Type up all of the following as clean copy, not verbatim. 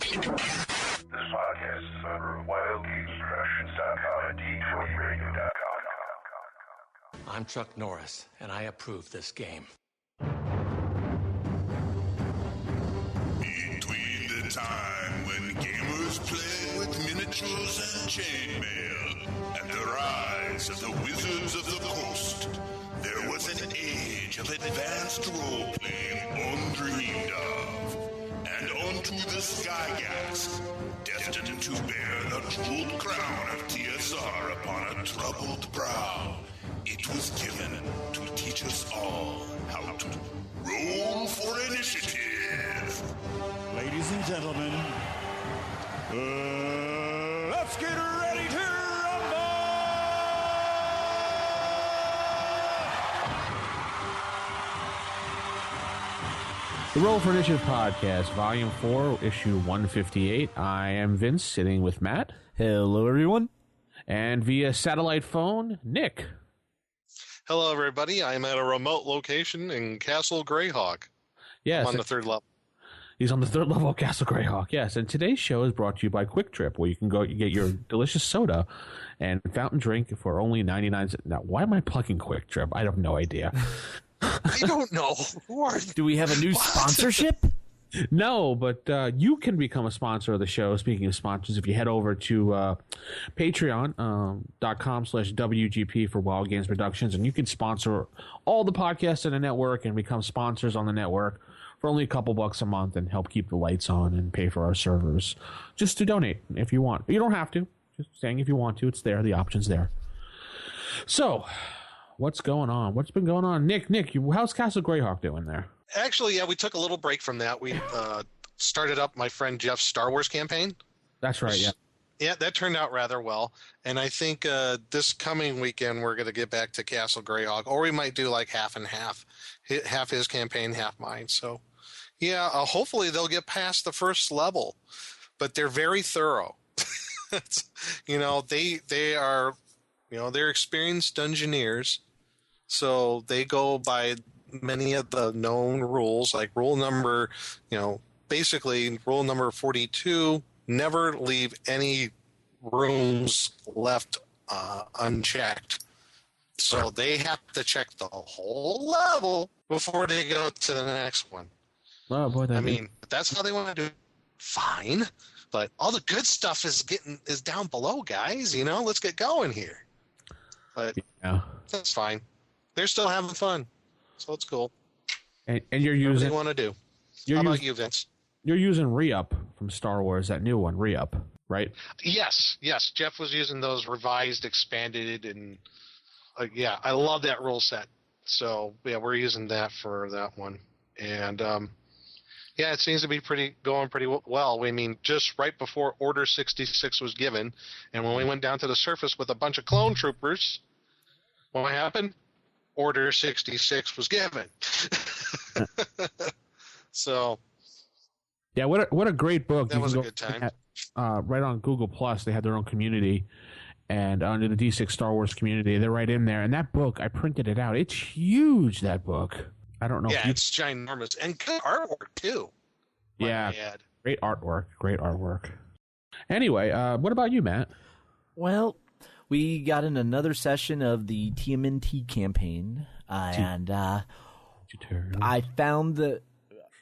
This podcast is a member of WildGamesProductions.com and D20Radio.com. I'm Chuck Norris, and I approve this game. Between the time when gamers played with miniatures and chainmail and the rise of the Wizards of the Coast, there was an age of advanced role-playing undreamed of. And onto the Skygax, destined to bear the jeweled crown of TSR upon a troubled brow, it was given to teach us all how to roll for initiative. Ladies and gentlemen, let's get ready to rumble! The Roll for Initiative Podcast, Volume 4, Issue 158. I am Vince, sitting with Matt. Hello, everyone. And via satellite phone, Nick. Hello, everybody. I'm at a remote location in Castle Greyhawk. Yes. I'm on the third level. He's on the third level of Castle Greyhawk, yes. And today's show is brought to you by Quick Trip, where you can go you get your delicious soda and fountain drink for only 99 cents. Now, why am I plugging Quick Trip? I have no idea. I don't know. Do we have a new sponsorship? No, but you can become a sponsor of the show. Speaking of sponsors, if you head over to patreon.com/WGP for Wild Games Productions, and you can sponsor all the podcasts in the network and become sponsors on the network for only a couple bucks a month and help keep the lights on and pay for our servers. Just to donate if you want. You don't have to. Just saying if you want to. It's there. The option's there. So, what's going on? What's been going on? Nick, how's Castle Greyhawk doing there? Actually, yeah, we took a little break from that. We started up my friend Jeff's Star Wars campaign. That's right, yeah. Yeah, that turned out rather well. And I think this coming weekend we're going to get back to Castle Greyhawk, or we might do like half and half. Half his campaign, half mine. So, yeah, hopefully they'll get past the first level. But they're very thorough. They are, they're experienced dungeoneers. So they go by many of the known rules, like rule number 42, never leave any rooms left unchecked. So they have to check the whole level before they go to the next one. Oh, boy, that's how they want to do it. Fine. But all the good stuff is down below, guys. Let's get going here. But yeah, that's fine. They're still having fun. So it's cool. And you're using... What do you want to do? How about you, Vince? You're using Re-Up from Star Wars, that new one, Re-Up, right? Yes. Jeff was using those revised, expanded, and I love that rule set. So, yeah, we're using that for that one. And, it seems to be going pretty well. I mean, just right before Order 66 was given, and when we went down to the surface with a bunch of clone troopers, what happened? Order 66 was given. So, yeah, what a great book. That was a good time. Right on Google Plus, they have their own community, and under the D6 Star Wars community, they're right in there. And that book, I printed it out. It's huge. That book. I don't know. Yeah, it's ginormous and good artwork too. Yeah, great artwork. Anyway, what about you, Matt? Well, we got in another session of the TMNT campaign, and I found that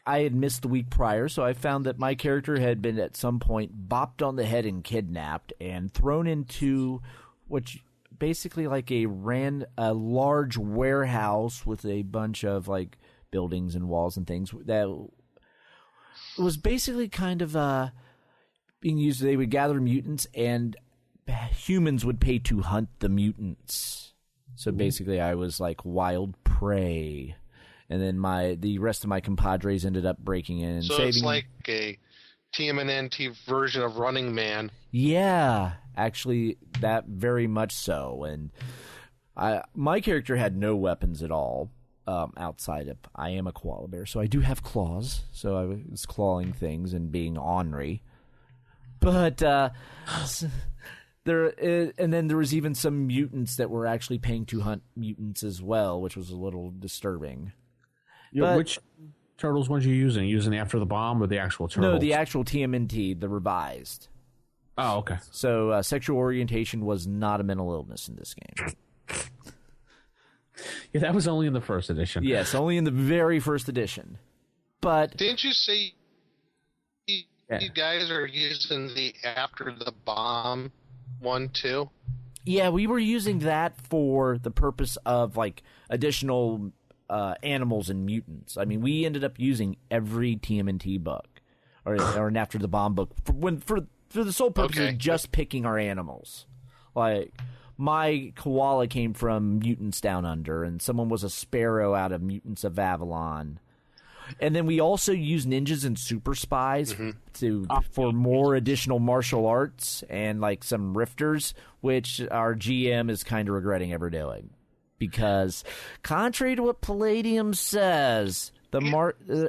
I had missed the week prior, so I found that my character had been at some point bopped on the head and kidnapped and thrown into which basically like a large warehouse with a bunch of like buildings and walls and things that was basically kind of being used. They would gather mutants and humans would pay to hunt the mutants. So basically I was like wild prey. And then the rest of my compadres ended up breaking in and saving. So it's like a TMNT version of Running Man. Yeah, actually, that very much so. And my character had no weapons at all outside of I am a koala bear, so I do have claws. So I was clawing things and being ornery. But and then there was even some mutants that were actually paying to hunt mutants as well, which was a little disturbing. Yeah, Turtles ones you using? Using After the Bomb or the actual Turtles? No, the actual TMNT, the revised. Oh, okay. So sexual orientation was not a mental illness in this game. Yeah, that was only in the first edition. Yes, only in the very first edition. But didn't you say you guys are using the After the Bomb one too? Yeah, we were using that for the purpose of like additional animals and mutants. I mean, we ended up using every TMNT book or an After the Bomb book for the sole purpose of just picking our animals. Like, my koala came from Mutants Down Under, and someone was a sparrow out of Mutants of Avalon. And then we also use ninjas and super spies for more additional martial arts and like some rifters, which our GM is kind of regretting ever doing. Because contrary to what Palladium says,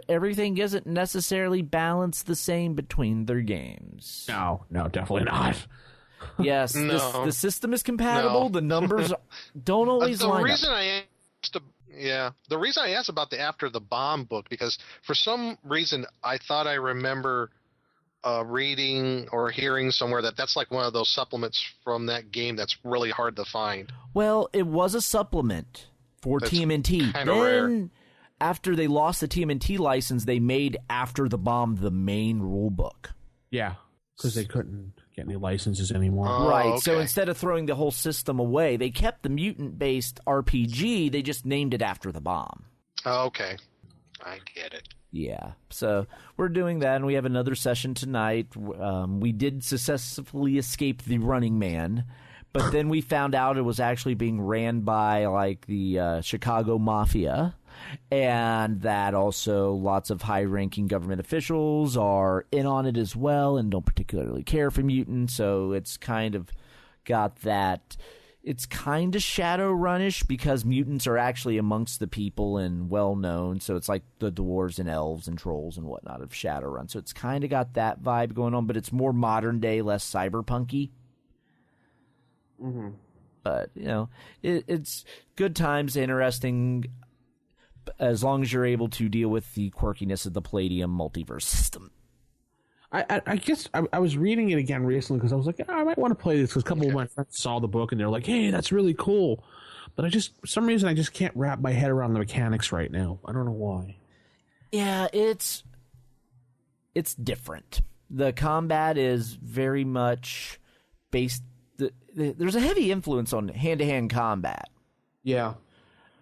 everything isn't necessarily balanced the same between their games. No, definitely not. Yes, the system is compatible. No. The numbers don't always line up. The reason I asked about the After the Bomb book, because for some reason I thought I remember reading or hearing somewhere that's like one of those supplements from that game that's really hard to find. Well, it was a supplement for TMNT. Then, rare. After they lost the TMNT license, they made After the Bomb the main rule book. Yeah, because they couldn't get any licenses anymore. Right, okay. So instead of throwing the whole system away, they kept the mutant-based RPG, they just named it After the Bomb. Oh, okay. I get it. Yeah, so we're doing that, and we have another session tonight. We did successfully escape the Running Man, but then we found out it was actually being ran by, like, the Chicago Mafia, and that also lots of high-ranking government officials are in on it as well and don't particularly care for mutants, so it's kind of got that. It's kind of Shadowrun-ish because mutants are actually amongst the people and well-known, so it's like the dwarves and elves and trolls and whatnot of Shadowrun, so it's kind of got that vibe going on, but it's more modern-day, less cyberpunky. Mm-hmm. But, you know, it's good times, interesting, as long as you're able to deal with the quirkiness of the Palladium multiverse system. I guess I was reading it again recently because I was like, I might want to play this because a couple of my friends saw the book and they're like, hey, that's really cool. But for some reason, I just can't wrap my head around the mechanics right now. I don't know why. Yeah, it's different. The combat is very much based. There's a heavy influence on hand-to-hand combat. Yeah.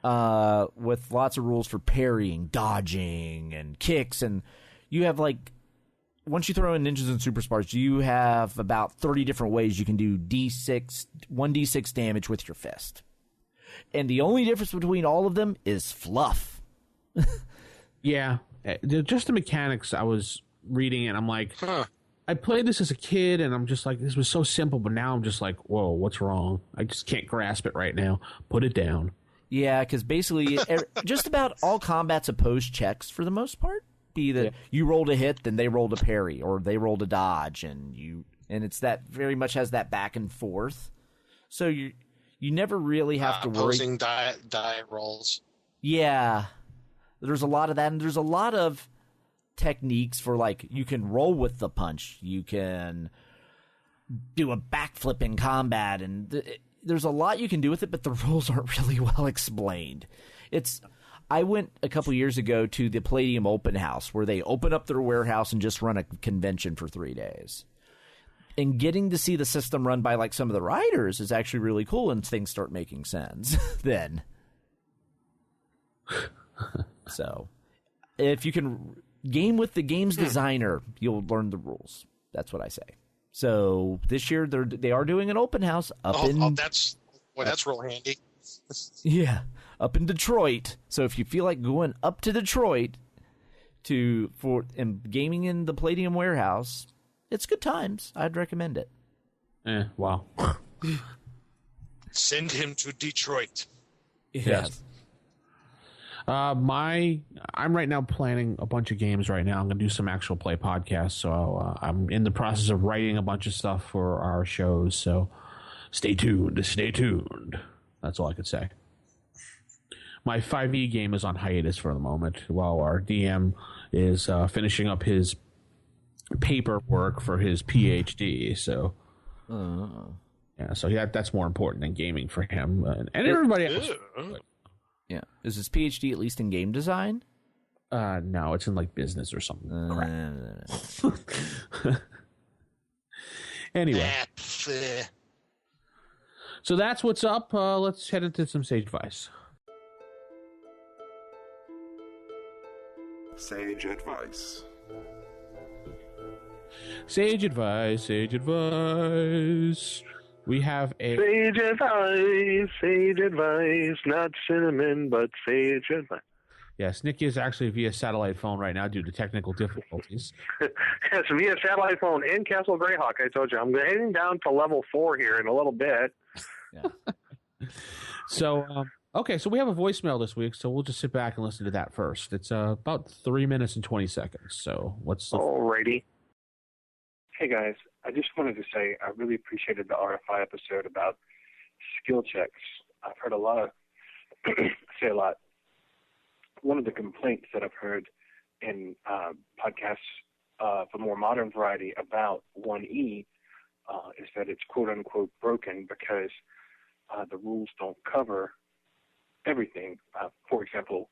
With lots of rules for parrying, dodging, and kicks, and you have like. Once you throw in ninjas and super spies, you have about 30 different ways you can do 1d6 damage with your fist. And the only difference between all of them is fluff. Yeah. Just the mechanics, I was reading it, I'm like, I played this as a kid, and I'm just like, this was so simple, but now I'm just like, whoa, what's wrong? I just can't grasp it right now. Put it down. Yeah, because basically just about all combat's opposed checks for the most part. Be that you rolled a hit, then they rolled a parry, or they rolled a dodge, and it's that very much has that back and forth. So you never really have to worry. Opposing die rolls. Yeah, there's a lot of that, and there's a lot of techniques for like you can roll with the punch, you can do a backflip in combat, and there's a lot you can do with it, but the rules aren't really well explained. I went a couple years ago to the Palladium Open House where they open up their warehouse and just run a convention for 3 days. And getting to see the system run by like some of the writers is actually really cool, and things start making sense then. So if you can game with the game's designer, you'll learn the rules. That's what I say. So this year they are doing an open house up in... that's real handy. Yeah, up in Detroit. So if you feel like going up to Detroit and gaming in the Palladium warehouse, it's good times. I'd recommend it. Wow. Send him to Detroit. Yes. I'm right now planning a bunch of games right now. I'm going to do some actual play podcasts. So I'm in the process of writing a bunch of stuff for our shows. So stay tuned. That's all I could say. my 5e game is on hiatus for the moment while our DM is finishing up his paperwork for his PhD. So, yeah, so that's more important than gaming for him and everybody else. Yeah, is his PhD at least in game design? No, it's in like business or something. Anyway, so that's what's up. Let's head into some sage advice. Sage advice. Sage advice. Sage advice. We have a sage advice, not cinnamon, but sage advice. Yes, Nick is actually via satellite phone right now due to technical difficulties. Yes, via satellite phone in Castle Greyhawk. I told you I'm heading down to level 4 here in a little bit. Yeah. So, okay, so we have a voicemail this week, so we'll just sit back and listen to that first. It's about 3 minutes and 20 seconds. So, Alrighty. Hey guys, I just wanted to say I really appreciated the RFI episode about skill checks. I've heard a lot. One of the complaints that I've heard in podcasts of a more modern variety about 1E is that it's quote-unquote broken because the rules don't cover everything. For example,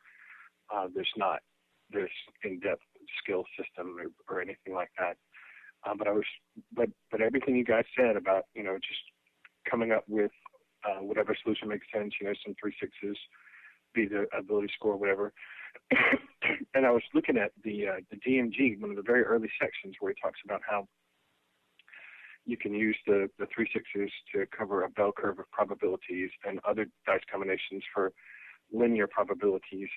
there's not this in-depth skill system or anything like that. But everything you guys said about, just coming up with whatever solution makes sense, some 3/6s, be the ability score, whatever. And I was looking at the DMG, one of the very early sections where he talks about how you can use the 3/6s to cover a bell curve of probabilities and other dice combinations for linear probabilities.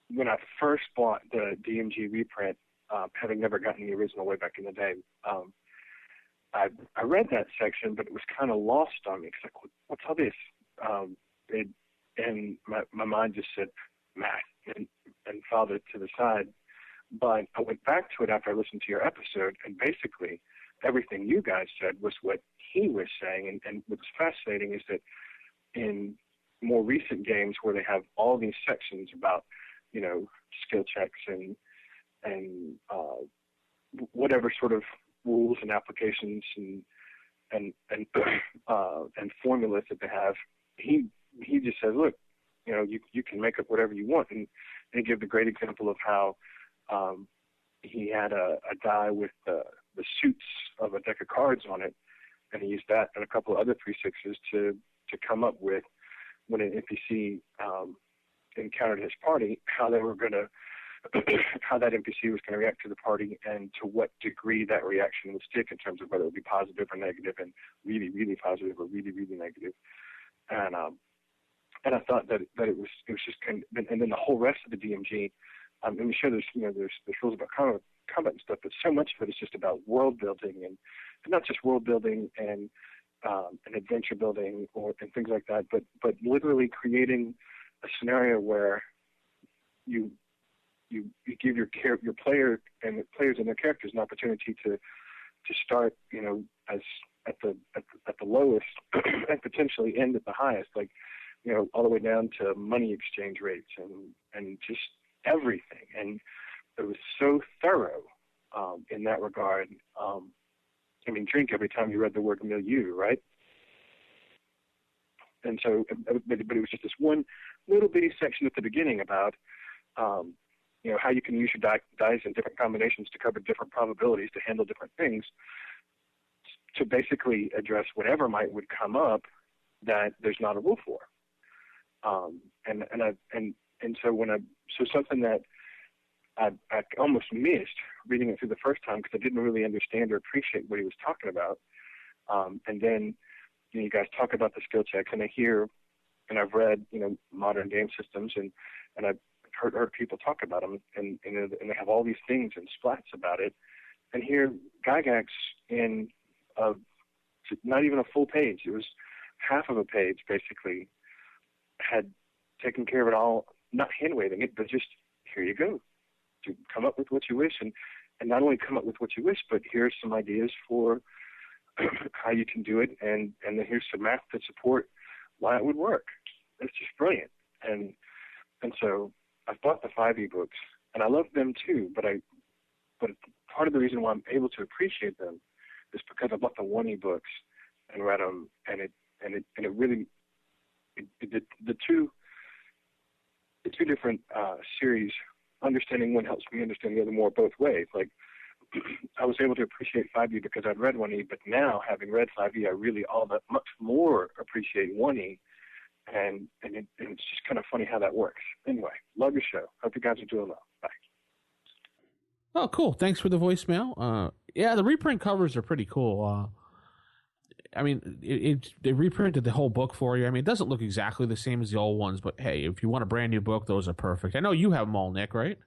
When I first bought the DMG reprint, having never gotten the original way back in the day, I read that section, but it was kind of lost on me. It's like, what's all this? And my mind just said math and filed it to the side. But I went back to it after I listened to your episode, and basically everything you guys said was what he was saying. And what's fascinating is that in more recent games where they have all these sections about, skill checks and whatever sort of rules and applications and formulas that they have, he just says, look, you can make up whatever you want, and he gave the great example of how he had a die with the suits of a deck of cards on it, and he used that and a couple of other 3/6s to come up with, when an NPC encountered his party, how they were going to how that NPC was going to react to the party and to what degree that reaction would stick in terms of whether it would be positive or negative, and really, really positive or really, really negative. And I thought that it was just kind of, and then the whole rest of the DMG, and we show there's rules about combat and stuff, but so much of it is just about world building and not just world building and adventure building and things like that, but literally creating a scenario where you give your player and the players and their characters an opportunity to start, as at the lowest and potentially end at the highest, like, all the way down to money exchange rates and just everything. And it was so thorough in that regard. Drink every time you read the word milieu, right? And so, but it was just this one little bitty section at the beginning about, how you can use your dice in different combinations to cover different probabilities to handle different things, to basically address whatever would come up that there's not a rule for. So something that I almost missed reading it through the first time because I didn't really understand or appreciate what he was talking about. And then you guys talk about the skill checks, and I hear, and I've read, modern game systems, and I've heard people talk about them, and they have all these things and splats about it. And here, Gygax in not even a full page, it was half of a page basically, had taken care of it all, not hand waving it, but just here you go, to come up with what you wish, and not only come up with what you wish, but here's some ideas for how you can do it, and then here's some math to support why it would work. It's just brilliant. and so I've bought the 5 ebooks, and I love them too. But part of the reason why I'm able to appreciate them is because I bought the 1 ebooks and read them, and it really the two different series. Understanding one helps me understand the other more both ways. Like, I was able to appreciate 5e because I'd read 1e, but now, having read 5e, I really all that much more appreciate 1e, and it's just kind of funny how that works. Anyway, love your show. Hope you guys are doing well. Bye. Oh, cool. Thanks for the voicemail. Yeah, the reprint covers are pretty cool. I mean, they reprinted the whole book for you. I mean, it doesn't look exactly the same as the old ones, but hey, if you want a brand new book, those are perfect. I know you have them all, Nick, right?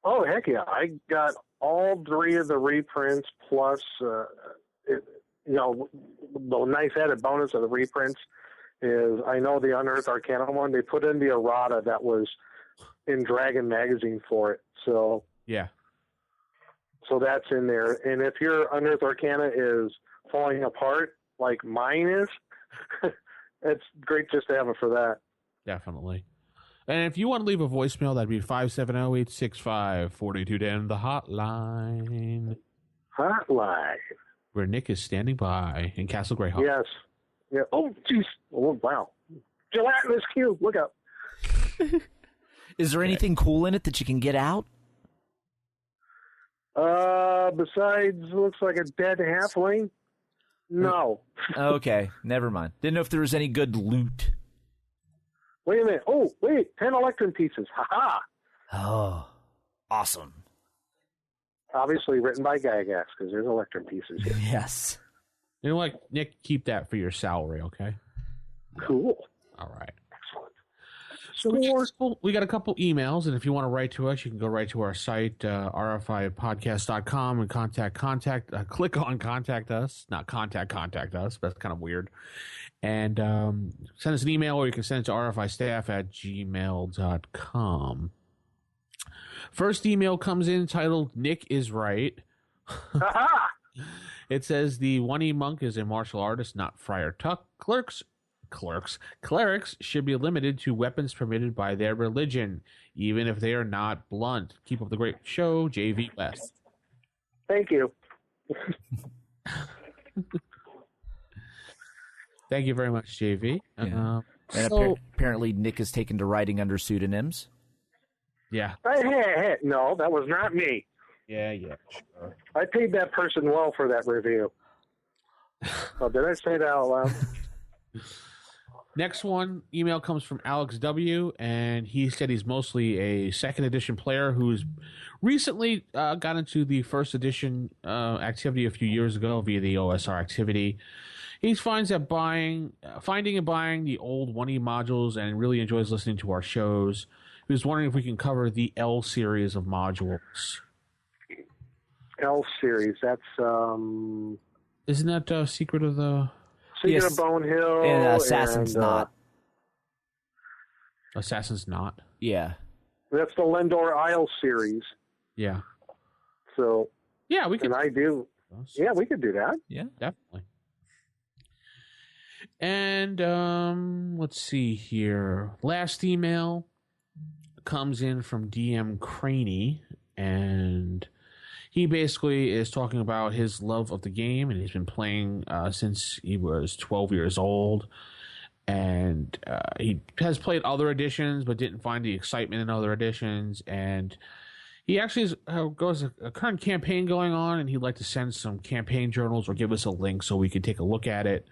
Oh, heck yeah. I got all 3 of the reprints, plus, the nice added bonus of the reprints is I know the Unearthed Arcana one, they put in the errata that was in Dragon Magazine for it. So yeah. So that's in there. And if your Unearthed Arcana is falling apart, like mine is, it's great just to have it for that. Definitely. And if you want to leave a voicemail, that'd be 570-865-4210, the hotline. Hotline. Where Nick is standing by in Castle Greyhawk. Yes. Yeah. Oh, jeez. Oh, wow. Gelatinous cube. Look out. Is there anything cool in it that you can get out? Besides, looks like a dead halfling. No. Okay, never mind. Didn't know if there was any good loot. Wait a minute. Oh, wait. 10 Electrum pieces. Ha-ha. Oh, awesome. Obviously written by Gygax, because there's Electrum pieces here. Yes. You know what, Nick? Keep that for your salary, okay? Cool. All right. Excellent. So we got a couple emails, and if you want to write to us, you can go right to our site, rfipodcast.com, and click on Contact Us. Not Contact Us. That's kind of weird. And send us an email, or you can send it to rfistaff@gmail.com. First email comes in titled, Nick is Right. It says, the 1E monk is a martial artist, not Friar Tuck. Clerics should be limited to weapons permitted by their religion, even if they are not blunt. Keep up the great show, J.V. West. Thank you. Thank you very much, JV. Yeah. And apparently Nick is taken to writing under pseudonyms. Yeah. Hey, no, that was not me. Yeah, sure. I paid that person well for that review. Oh, did I say that out loud? Next one, email comes from Alex W., and he said he's mostly a second edition player who's recently got into the first edition activity a few years ago via the OSR activity. He finds that finding and buying the old 1E modules and really enjoys listening to our shows. He was wondering if we can cover the L series of modules. L series, that's Isn't that Secret of the... Secret of Bone Hill and Assassin's Knot. Assassin's Knot? Yeah. That's the Lendor Isle series. Yeah. So... Yeah, we could... And I do... Yeah, we could do that. Yeah, definitely. And let's see here. Last email comes in from DM Craney, and he basically is talking about his love of the game, and he's been playing since he was 12 years old. And he has played other editions, but didn't find the excitement in other editions. And he actually goes a current campaign going on, and he'd like to send some campaign journals or give us a link so we could take a look at it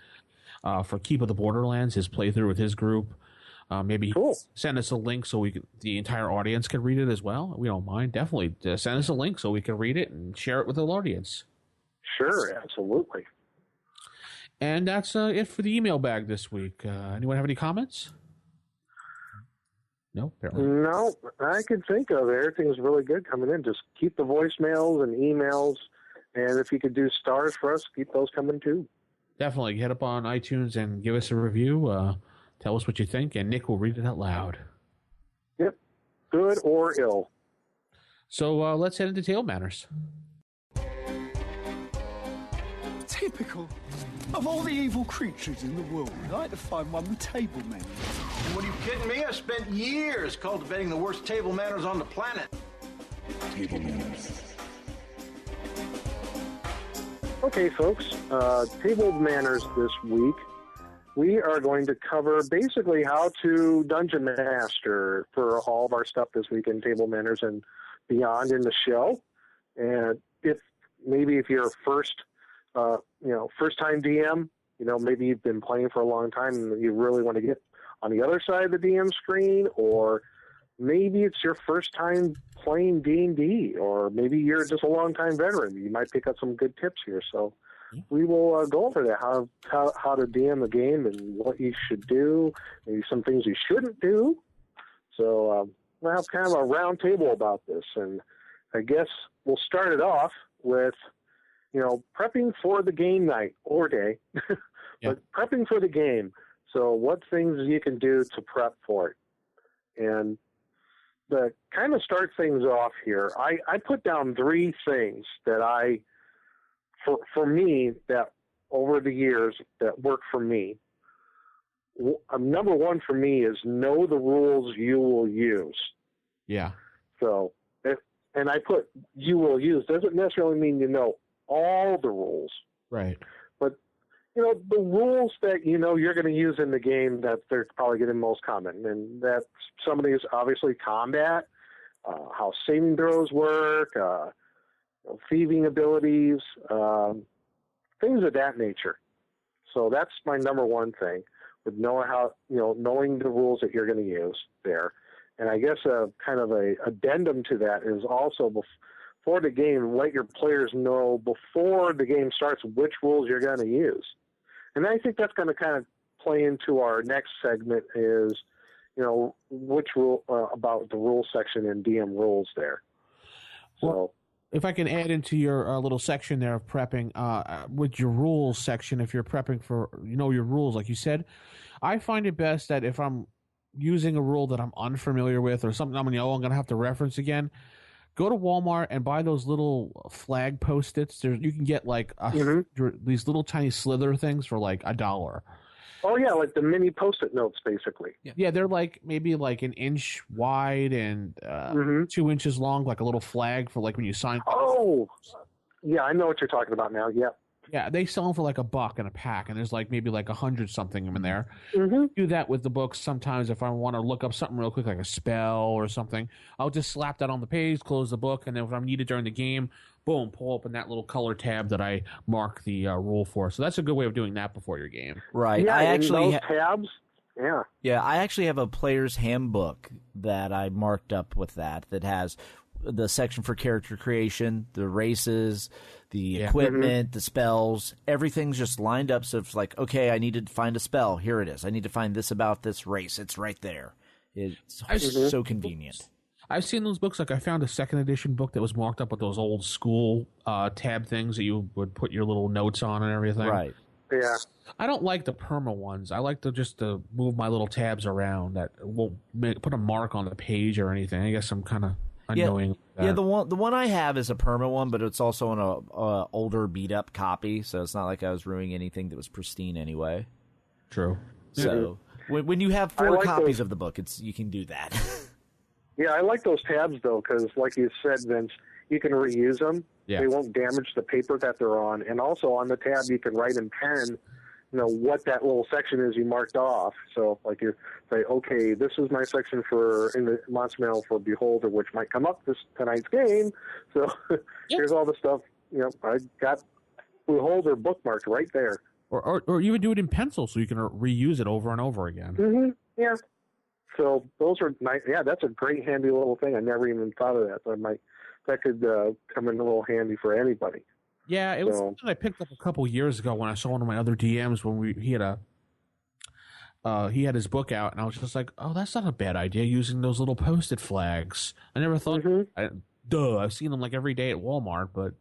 for Keep of the Borderlands, his playthrough with his group. Maybe send us a link so the entire audience can read it as well. We don't mind. Definitely send us a link so we can read it and share it with the audience. Sure, absolutely. And that's it for the email bag this week. Anyone have any comments? No, apparently. No, I can think of it. Everything's really good coming in. Just keep the voicemails and emails, and if you could do stars for us, keep those coming too. Definitely. Head up on iTunes and give us a review. Tell us what you think, and Nick will read it out loud. Yep. Good or ill. So let's head into Tale Matters. Typical. Of all the evil creatures in the world, I like to find one with table manners. What, are you kidding me? I spent years cultivating the worst table manners on the planet. Table manners. Okay, folks, table manners this week. We are going to cover basically how to dungeon master for all of our stuff this week in table manners and beyond in the show. And if you're a first time DM, maybe you've been playing for a long time and you really want to get on the other side of the DM screen, or maybe it's your first time playing D&D, or maybe you're just a long-time veteran. You might pick up some good tips here. So we will go over that, how to DM a game and what you should do, maybe some things you shouldn't do. So we'll have kind of a round table about this. And I guess we'll start it off with, prepping for the game night or day, but prepping for the game. So what things you can do to prep for it. And to kind of start things off here, I put down 3 things that for me, that over the years that work for me. Number 1 for me is know the rules you will use. Yeah. So, and I put you will use doesn't necessarily mean you know all the rules. Right. But, the rules that you're going to use in the game that they're probably getting most common. And that some of these, obviously, combat, how saving throws work, thieving abilities, things of that nature. So that's my number 1 thing, with knowing the rules that you're going to use there. And I guess kind of a addendum to that is also before the game, let your players know before the game starts which rules you're going to use. And I think that's going to kind of play into our next segment is, which rule about the rules section in DM rules there. So, well, if I can add into your little section there of prepping, with your rules section, if you're prepping for, your rules, like you said, I find it best that if I'm using a rule that I'm unfamiliar with or something I'm going to have to reference again, go to Walmart and buy those little flag Post-its. You can get like these little tiny slither things for like $1. Oh yeah, like the mini Post-it notes, basically. Yeah, they're like maybe like an inch wide and 2 inches long, like a little flag for like when you sign. Oh, yeah, I know what you're talking about now. Yeah. Yeah, they sell them for like $1 in a pack, and there's like maybe like 100 something in there. Do that with the books sometimes if I want to look up something real quick, like a spell or something. I'll just slap that on the page, close the book, and then if I'm needed during the game, boom, pull open that little color tab that I mark the rule for. So that's a good way of doing that before your game. Right. Yeah, I actually tabs. Yeah. Yeah, I actually have a player's handbook that I marked up with that has the section for character creation, the races, the equipment, the spells, everything's just lined up. So it's like, okay, I need to find a spell. Here it is. I need to find this about this race. It's right there. It's so convenient. I've seen those books. Like I found a 2nd edition book that was marked up with those old school tab things that you would put your little notes on and everything. Right. Yeah. I don't like the perma ones. I like to just move my little tabs around that won't put a mark on the page or anything. I guess I'm kind of annoying. Yeah, the one I have is a perma one, but it's also on a older beat up copy, so it's not like I was ruining anything that was pristine anyway. True. So when you have 4 copies of the book, you can do that. Yeah, I like those tabs though, because like you said, Vince, you can reuse them. Yeah. They won't damage the paper that they're on, and also on the tab you can write in pen, what that little section is you marked off. So like you say, okay, this is my section in the Monster Manual for Beholder, which might come up tonight's game. So here's all the stuff. I got Beholder bookmarked right there. Or you would do it in pencil so you can reuse it over and over again. Mm-hmm. Yeah. So those are nice. Yeah, that's a great handy little thing. I never even thought of that. So that could come in a little handy for anybody. Yeah, it was something I picked up a couple years ago when I saw one of my other DMs when he had his book out, and I was just like, oh, that's not a bad idea using those little Post-it flags. I never thought, I've seen them like every day at Walmart, but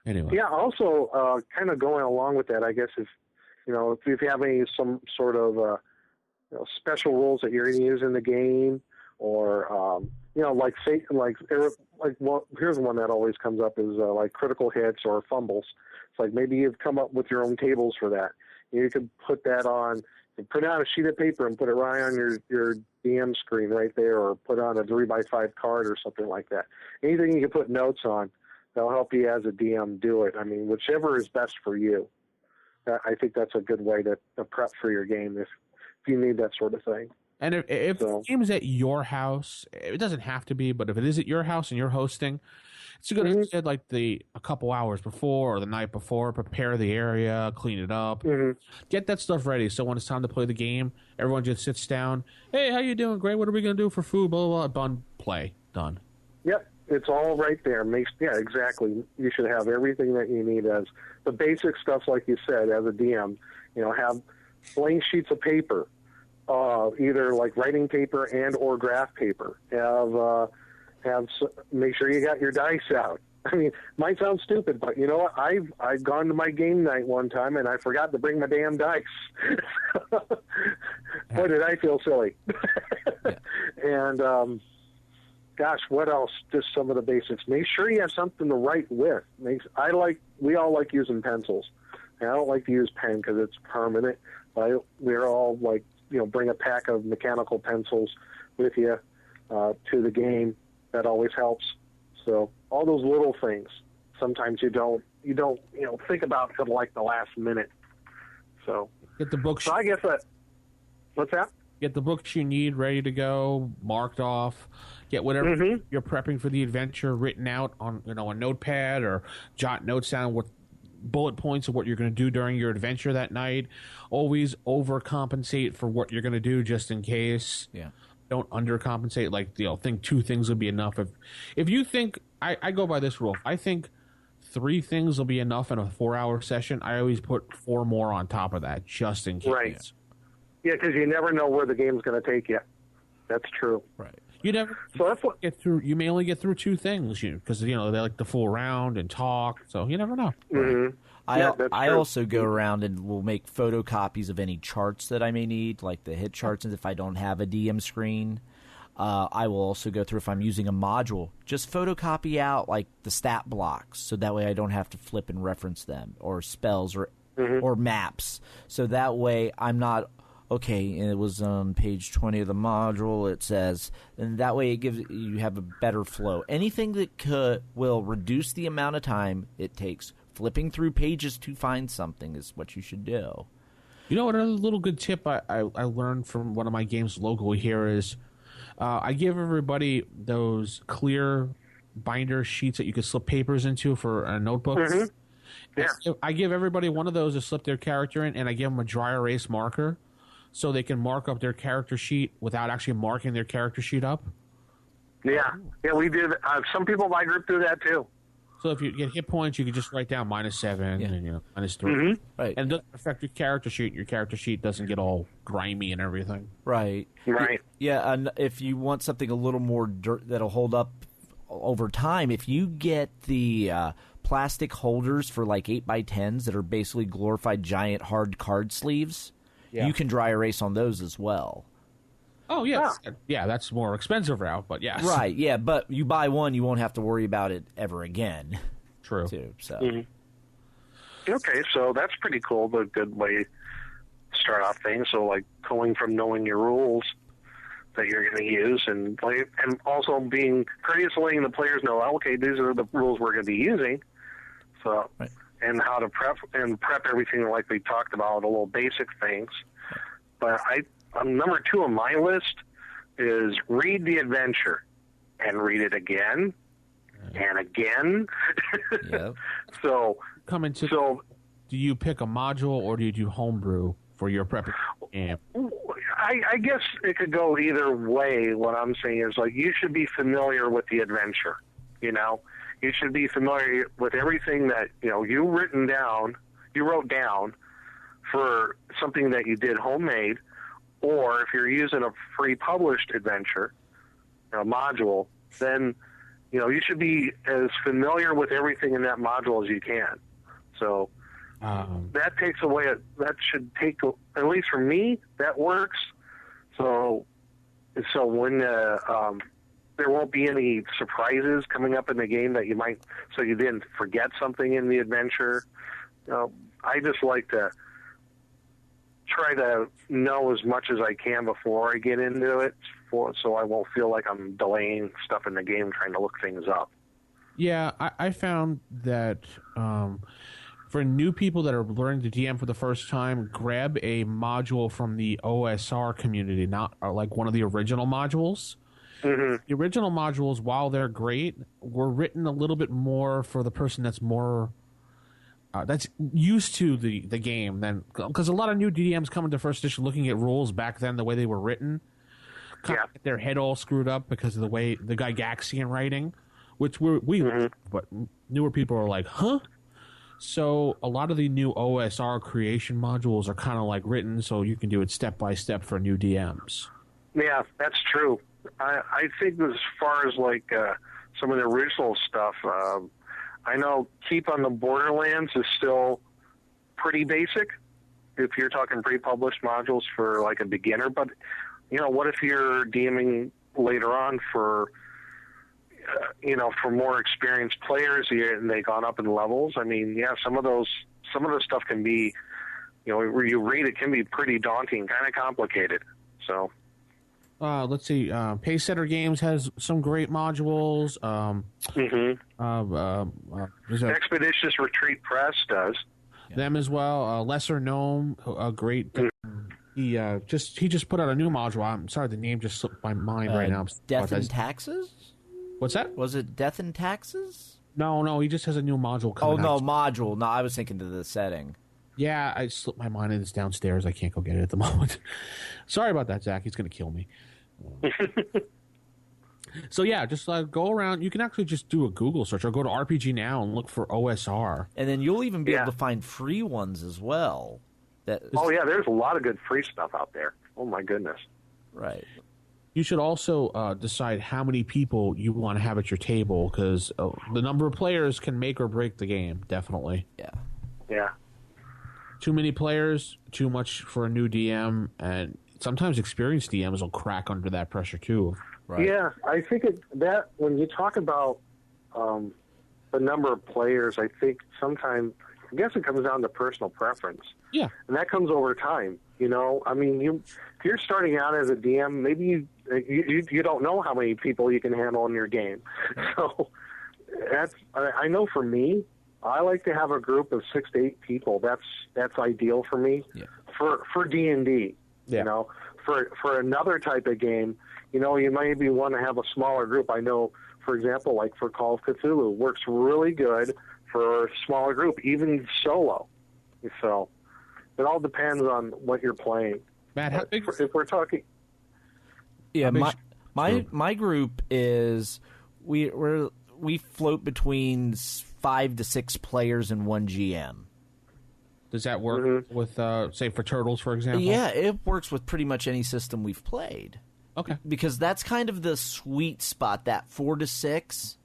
anyway. Yeah, also kind of going along with that, I guess if you have some sort of special rules that you're going to use in the game, or here's one that always comes up is like critical hits or fumbles. It's like maybe you've come up with your own tables for that. You could put that on, You print out a sheet of paper and put it right on your DM screen right there, or put on a 3x5 card or something like that. Anything you can put notes on, that'll help you as a DM do it. I mean, whichever is best for you. I think that's a good way to prep for your game if you need that sort of thing. And if the game's at your house, it doesn't have to be, but if it is at your house and you're hosting, it's a good idea, like a couple hours before or the night before, prepare the area, clean it up, get that stuff ready. So when it's time to play the game, everyone just sits down. Hey, how you doing? Great. What are we going to do for food? Blah, blah, blah. Done. Play. Done. Yep. It's all right there. Yeah, exactly. You should have everything that you need as the basic stuff, like you said, as a DM. Have blank sheets of paper, either like writing paper and or graph paper. Make sure you got your dice out. I mean, might sound stupid, but you know what? I've gone to my game night one time and I forgot to bring my damn dice. Boy, did I feel silly. And gosh, what else? Just some of the basics. Make sure you have something to write with. We all like using pencils. And I don't like to use pen because it's permanent. But we're all like, bring a pack of mechanical pencils with you to the game. That always helps. So all those little things, sometimes you don't think about until like the last minute. So get the books. So I guess that. What's that? Get the books you need ready to go, marked off. Get whatever you're prepping for the adventure written out on a notepad, or jot notes down with bullet points of what you're going to do during your adventure that night. Always overcompensate for what you're going to do just in case. Yeah. Don't undercompensate. Like, think 2 things will be enough. If you think, I go by this rule. If I think 3 things will be enough in a 4-hour session, I always put 4 more on top of that just in case. Right. Yeah, because you never know where the game's going to take you. That's true. Right. You never. So that's what get through. You may only get through 2 things, because they like to fool around and talk. So you never know. Mm-hmm. I also go around and will make photocopies of any charts that I may need, like the hit charts. And if I don't have a DM screen, I will also go through, if I'm using a module, just photocopy out like the stat blocks, so that way I don't have to flip and reference them, or spells or maps. So that way I'm not. Okay, and it was on page 20 of the module, it says, and that way you have a better flow. Anything that will reduce the amount of time it takes flipping through pages to find something is what you should do. You know what, another little good tip I learned from one of my games locally here is I give everybody those clear binder sheets that you can slip papers into for a notebook. Mm-hmm. Yeah. I give everybody one of those to slip their character in, and I give them a dry erase marker, so they can mark up their character sheet without actually marking their character sheet up. Yeah, we did. Some people in my group do that too. So if you get hit points, you can just write down -7 and -3. Mm-hmm. Right. And it doesn't affect your character sheet. Your character sheet doesn't get all grimy and everything. Right. Right. Yeah, and if you want something a little more that'll hold up over time, if you get the plastic holders for like 8x10s that are basically glorified giant hard card sleeves. Yeah. You can dry erase on those as well. Oh, yes. Yeah, that's a more expensive route, but yes. Right, yeah, but you buy one, you won't have to worry about it ever again. True. Too, so. Okay, so that's pretty cool, but a good way to start off things. So, like, going from knowing your rules that you're going to use, and also being courteous, letting the players know, okay, these are the rules we're going to be using. So... Right. And how to prep everything like we talked about, the little basic things. But number 2 on my list is read the adventure and read it again and again. Yep. So do you pick a module or do you do homebrew for your prepping camp? I guess it could go either way. What I'm saying is, like, you should be familiar with the adventure, You should be familiar with everything that you wrote down for something that you did homemade, or if you're using a free published adventure, module, then you should be as familiar with everything in that module as you can. So that takes away. That should take, at least for me, that works. So when there won't be any surprises coming up in the game that you didn't forget something in the adventure. I just like to try to know as much as I can before I get into it, so I won't feel like I'm delaying stuff in the game trying to look things up. Yeah, I found that for new people that are learning to DM for the first time, grab a module from the OSR community, not like one of the original modules. Mm-hmm. The original modules, while they're great, were written a little bit more for the person that's more that's used to the game. Then, because a lot of new DMs come into first edition looking at rules back then the way they were written, kind of get their head all screwed up because of the way the Gygaxian writing, which but newer people are like, huh? So a lot of the new OSR creation modules are kind of like written so you can do it step by step for new DMs. Yeah, that's true. I think as far as like some of the original stuff, I know Keep on the Borderlands is still pretty basic if you're talking pre-published modules for like a beginner. But, you know, what if you're DMing later on for, for more experienced players and they've gone up in levels? I mean, yeah, some of the stuff can be, where you read it can be pretty daunting, kind of complicated. So. Let's see. Pacesetter Games has some great modules. Expeditious Retreat Press does. Them as well. Lesser Gnome, a great. He just put out a new module. I'm sorry, the name just slipped my mind right now. Death and Taxes? What's that? Was it Death and Taxes? No, he just has a new module coming out. Module. No, I was thinking to the setting. Yeah, I slipped my mind and it's downstairs. I can't go get it at the moment. Sorry about that, Zach. He's going to kill me. So yeah, just go around. You can actually just do a Google search or go to RPG Now and look for OSR. And then you'll even be able to find free ones as well. There's a lot of good free stuff out there. Oh my goodness. Right. You should also decide how many people you want to have at your table because the number of players can make or break the game, definitely. Yeah. Yeah. Too many players, too much for a new DM, and sometimes experienced DMs will crack under that pressure too. Right? Yeah, I think that when you talk about the number of players, I think sometimes, I guess it comes down to personal preference. Yeah. And that comes over time. I mean, if you're starting out as a DM, maybe you don't know how many people you can handle in your game. So I know for me, I like to have a group of 6 to 8 people. That's ideal for me. Yeah. For D&D. Yeah. For another type of game, you maybe want to have a smaller group. I know, for example, like for Call of Cthulhu, works really good for a smaller group, even solo. So it all depends on what you're playing. Matt, how big? If we're talking, yeah, my group is we float between 5 to 6 players and 1 GM. Does that work with, say, for Turtles, for example? Yeah, it works with pretty much any system we've played. Okay. Because that's kind of the sweet spot, that 4 to 6.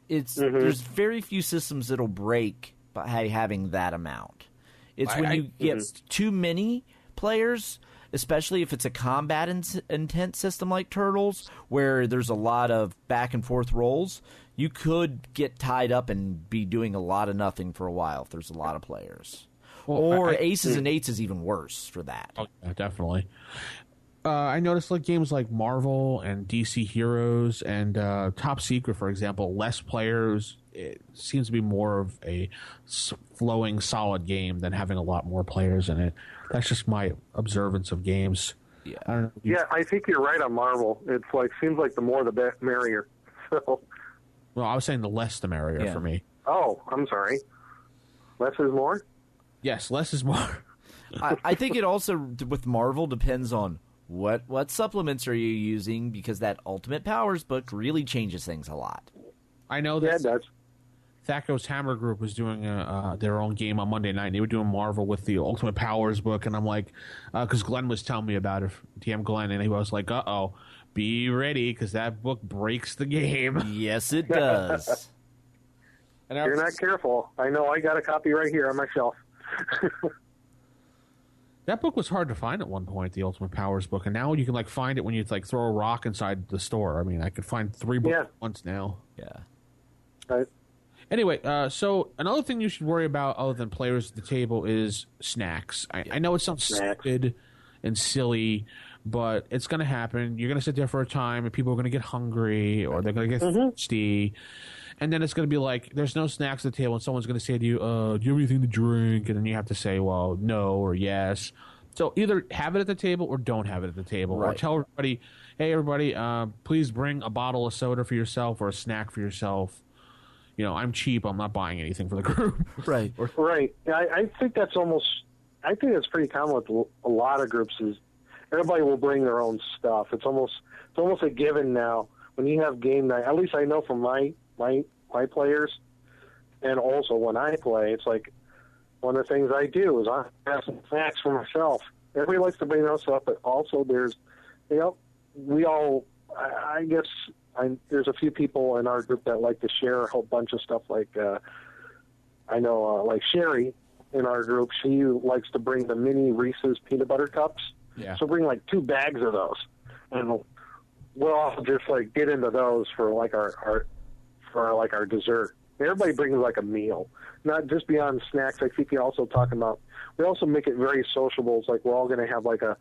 There's very few systems that'll break by having that amount. It's when you get too many players, especially if it's a combat intent system like Turtles, where there's a lot of back and forth rolls, you could get tied up and be doing a lot of nothing for a while if there's a lot of players. Or Aces and Eights is even worse for that. Oh, yeah, definitely. I noticed games like Marvel and DC Heroes and Top Secret, for example, less players. It seems to be more of a flowing, solid game than having a lot more players in it. That's just my observance of games. Yeah, I don't know. Yeah, I think you're right on Marvel. It's seems like the more the merrier. So. Well, I was saying the less the merrier for me. Oh, I'm sorry. Less is more? Yes, less is more. I think it also, with Marvel, depends on what supplements are you using, because that Ultimate Powers book really changes things a lot. I know that. Yeah, it does. Thacko's Hammer Group was doing their own game on Monday night, and they were doing Marvel with the Ultimate Powers book, and I'm like, because Glenn was telling me about it, DM Glenn, and he was like, uh-oh, be ready, because that book breaks the game. Yes, it does. And you're not careful. I know I got a copy right here on my shelf. That book was hard to find at one point, the Ultimate Powers book, and now you can find it when you throw a rock inside the store. I mean, I could find 3 books at once now. Yeah. Right. Anyway, so another thing you should worry about other than players at the table is snacks. I know it sounds stupid and silly, but it's going to happen. You're going to sit there for a time, and people are going to get hungry, or they're going to get thirsty. And then it's going to be like, there's no snacks at the table, and someone's going to say to you, do you have anything to drink? And then you have to say, well, no or yes. So either have it at the table or don't have it at the table. Right. Or tell everybody, hey, everybody, please bring a bottle of soda for yourself or a snack for yourself. You know, I'm cheap. I'm not buying anything for the group. Right. Right. I think that's pretty common with a lot of groups is everybody will bring their own stuff. It's almost a given now. When you have game night, at least I know from my players, and also when I play, it's like one of the things I do is I have some snacks for myself. Everybody likes to bring their own stuff, but also there's, I guess there's a few people in our group that like to share a whole bunch of stuff. Like I know, like Sherry in our group, she likes to bring the mini Reese's peanut butter cups. Yeah. So bring like 2 bags of those, and we'll all just like get into those for like our dessert. Everybody brings like a meal, not just beyond snacks. I think you're also talking about. We also make it very sociable. It's like we're all going to have like a.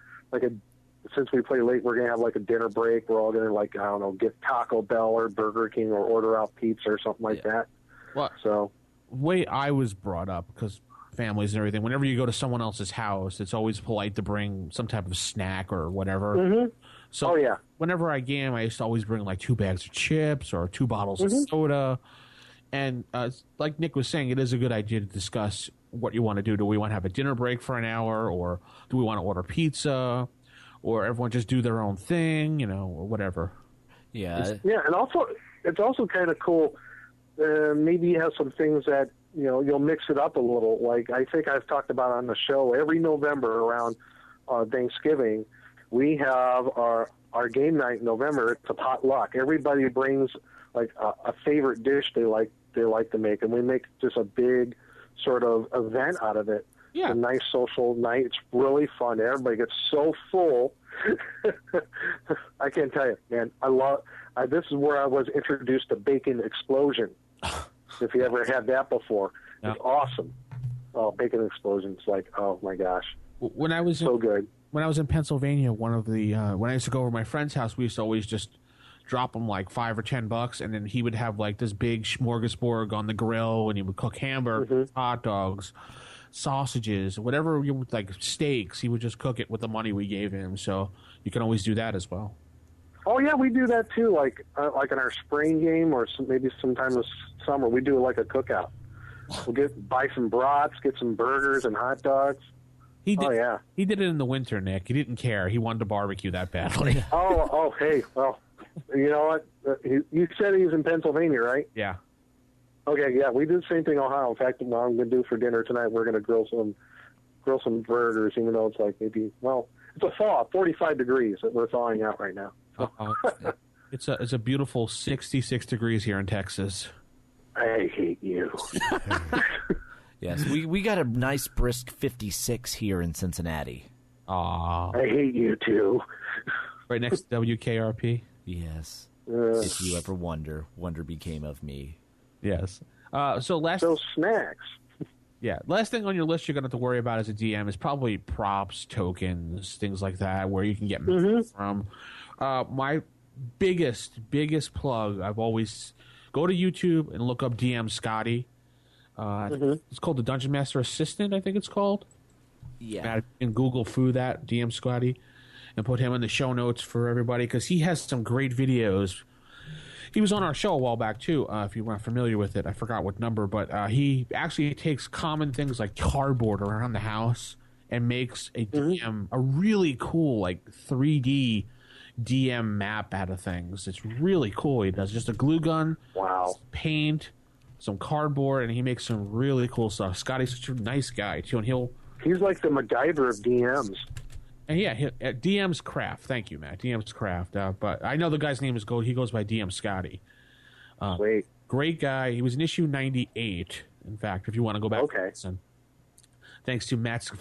Since we play late, we're going to have like a dinner break. We're all going to like, I don't know, get Taco Bell or Burger King or order out pizza or something like that. Well, so way I was brought up, because families and everything, whenever you go to someone else's house, it's always polite to bring some type of snack or whatever. Mm-hmm. So whenever I game, I used to always bring like 2 bags of chips or 2 bottles of soda. And like Nick was saying, it is a good idea to discuss what you want to do. Do we want to have a dinner break for an hour, or do we want to order pizza, or everyone just do their own thing, or whatever? Yeah. And also it's also kind of cool. Maybe you have some things that you'll mix it up a little. Like I think I've talked about on the show, every November around Thanksgiving, we have our game night in November. It's a potluck. Everybody brings like a favorite dish they like to make, and we make just a big sort of event out of it. Yeah. A nice social night. It's really fun. Everybody gets so full. I can't tell you, man. This is where I was introduced to Bacon Explosion. If you ever had that before, it's awesome. Oh, Bacon Explosion! It's like, oh my gosh, when I was so good. When I was in Pennsylvania, when I used to go over to my friend's house, we used to always just drop him like $5 or $10, and then he would have like this big smorgasbord on the grill, and he would cook hamburgers, hot dogs, sausages, whatever you like, steaks. He would just cook it with the money we gave him. So you can always do that as well. Oh yeah, we do that too. Like in our spring game, or maybe sometime this summer, we do like a cookout. We'll buy some brats, get some burgers and hot dogs. He did it in the winter, Nick. He didn't care. He wanted to barbecue that badly. Hey, well, you know what? You said he was in Pennsylvania, right? Yeah. Okay, yeah, we do the same thing in Ohio. In fact, what I'm going to do for dinner tonight, we're going to grill some burgers, even though it's like it's a thaw, 45 degrees that we're thawing out right now. It's a beautiful 66 degrees here in Texas. I hate you. Yes, we got a nice brisk 56 here in Cincinnati. Aw. I hate you too. Right next to WKRP? Yes. If you ever wonder became of me. Yes. So snacks. Yeah. Last thing on your list you're going to have to worry about as a DM is probably props, tokens, things like that, where you can get money from. My biggest plug, I've always go to YouTube and look up DM Scotty. It's called the Dungeon Master Assistant, I think it's called. Yeah. And Google foo that, DM Scotty, and put him in the show notes for everybody, because he has some great videos. He was on our show a while back, too, if you weren't familiar with it. I forgot what number, but he actually takes common things like cardboard around the house and makes a DM, a really cool, like, 3D DM map out of things. It's really cool. He does just a glue gun, paint, some cardboard, and he makes some really cool stuff. Scotty's such a nice guy, too, and he's like the MacGyver of DMs. And DM's Craft. Thank you, Matt. DM's Craft. But I know the guy's name he goes by DM Scotty. Great guy. He was in issue 98, in fact, if you want to go back. Okay. Listen. Thanks to Matt's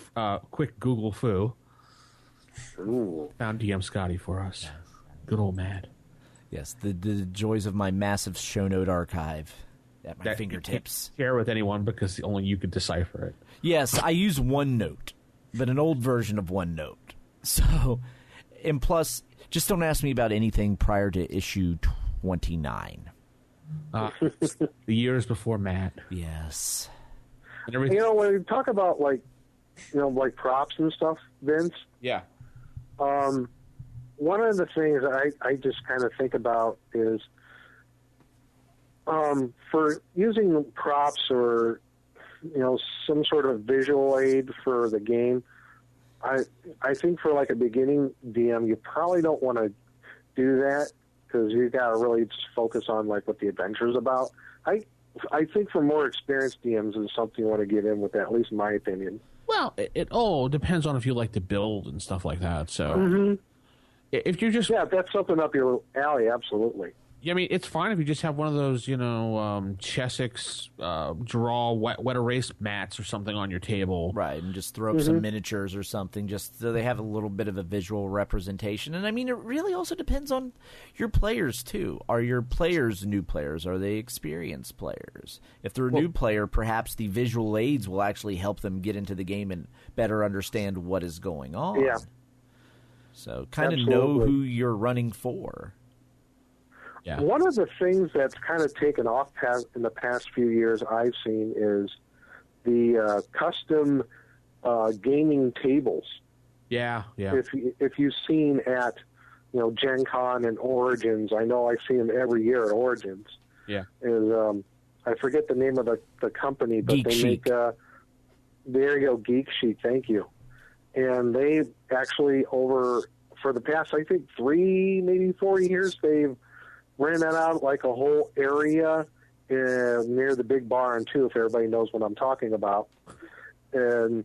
quick Google foo. Ooh. Found DM Scotty for us. Good old Matt. Yes, the joys of my massive show note archive. at my fingertips. You can't share with anyone because only you could decipher it. Yes, I use OneNote, but an old version of OneNote. So, and plus, just don't ask me about anything prior to issue 29. The years before Matt. Yes. When you talk about like props and stuff, Vince. Yeah. One of the things I just kind of think about is for using props or some sort of visual aid for the game. I think for like a beginning DM, you probably don't want to do that because you got to really just focus on like what the adventure is about. I think for more experienced DMs is something you want to get in with that, at least in my opinion. Well, it all depends on if you like to build and stuff like that. So if you're just... Yeah, if that's something up your alley, absolutely. Yeah, I mean, it's fine if you just have one of those, Chessex draw wet erase mats or something on your table. Right, and just throw up some miniatures or something just so they have a little bit of a visual representation. And, I mean, it really also depends on your players, too. Are your players new players? Are they experienced players? If they're a new player, perhaps the visual aids will actually help them get into the game and better understand what is going on. Yeah. So kind of know who you're running for. Yeah. One of the things that's kind of taken off in the past few years I've seen is the custom gaming tables. Yeah. If you've seen at Gen Con and Origins, I know I see them every year at Origins. Yeah. Is I forget the name of the company, but Geek they Chic. make there you go, Geek Chic. Thank you. And they actually for the past I think 3 maybe 4 years they've rented out like a whole area near the big barn too, if everybody knows what I'm talking about. And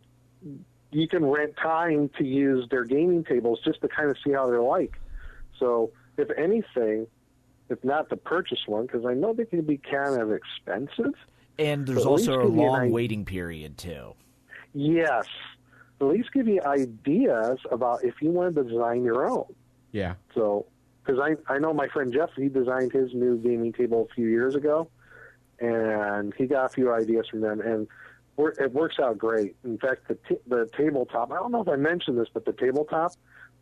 you can rent time to use their gaming tables just to kind of see how they're like. So if anything, if not to purchase one, because I know they can be kind of expensive. And there's also a long waiting period too. Yes. At least give you ideas about if you want to design your own. Yeah. So, because I know my friend Jeff, he designed his new gaming table a few years ago, and he got a few ideas from them, and it works out great. In fact, the tabletop, I don't know if I mentioned this, but the tabletop,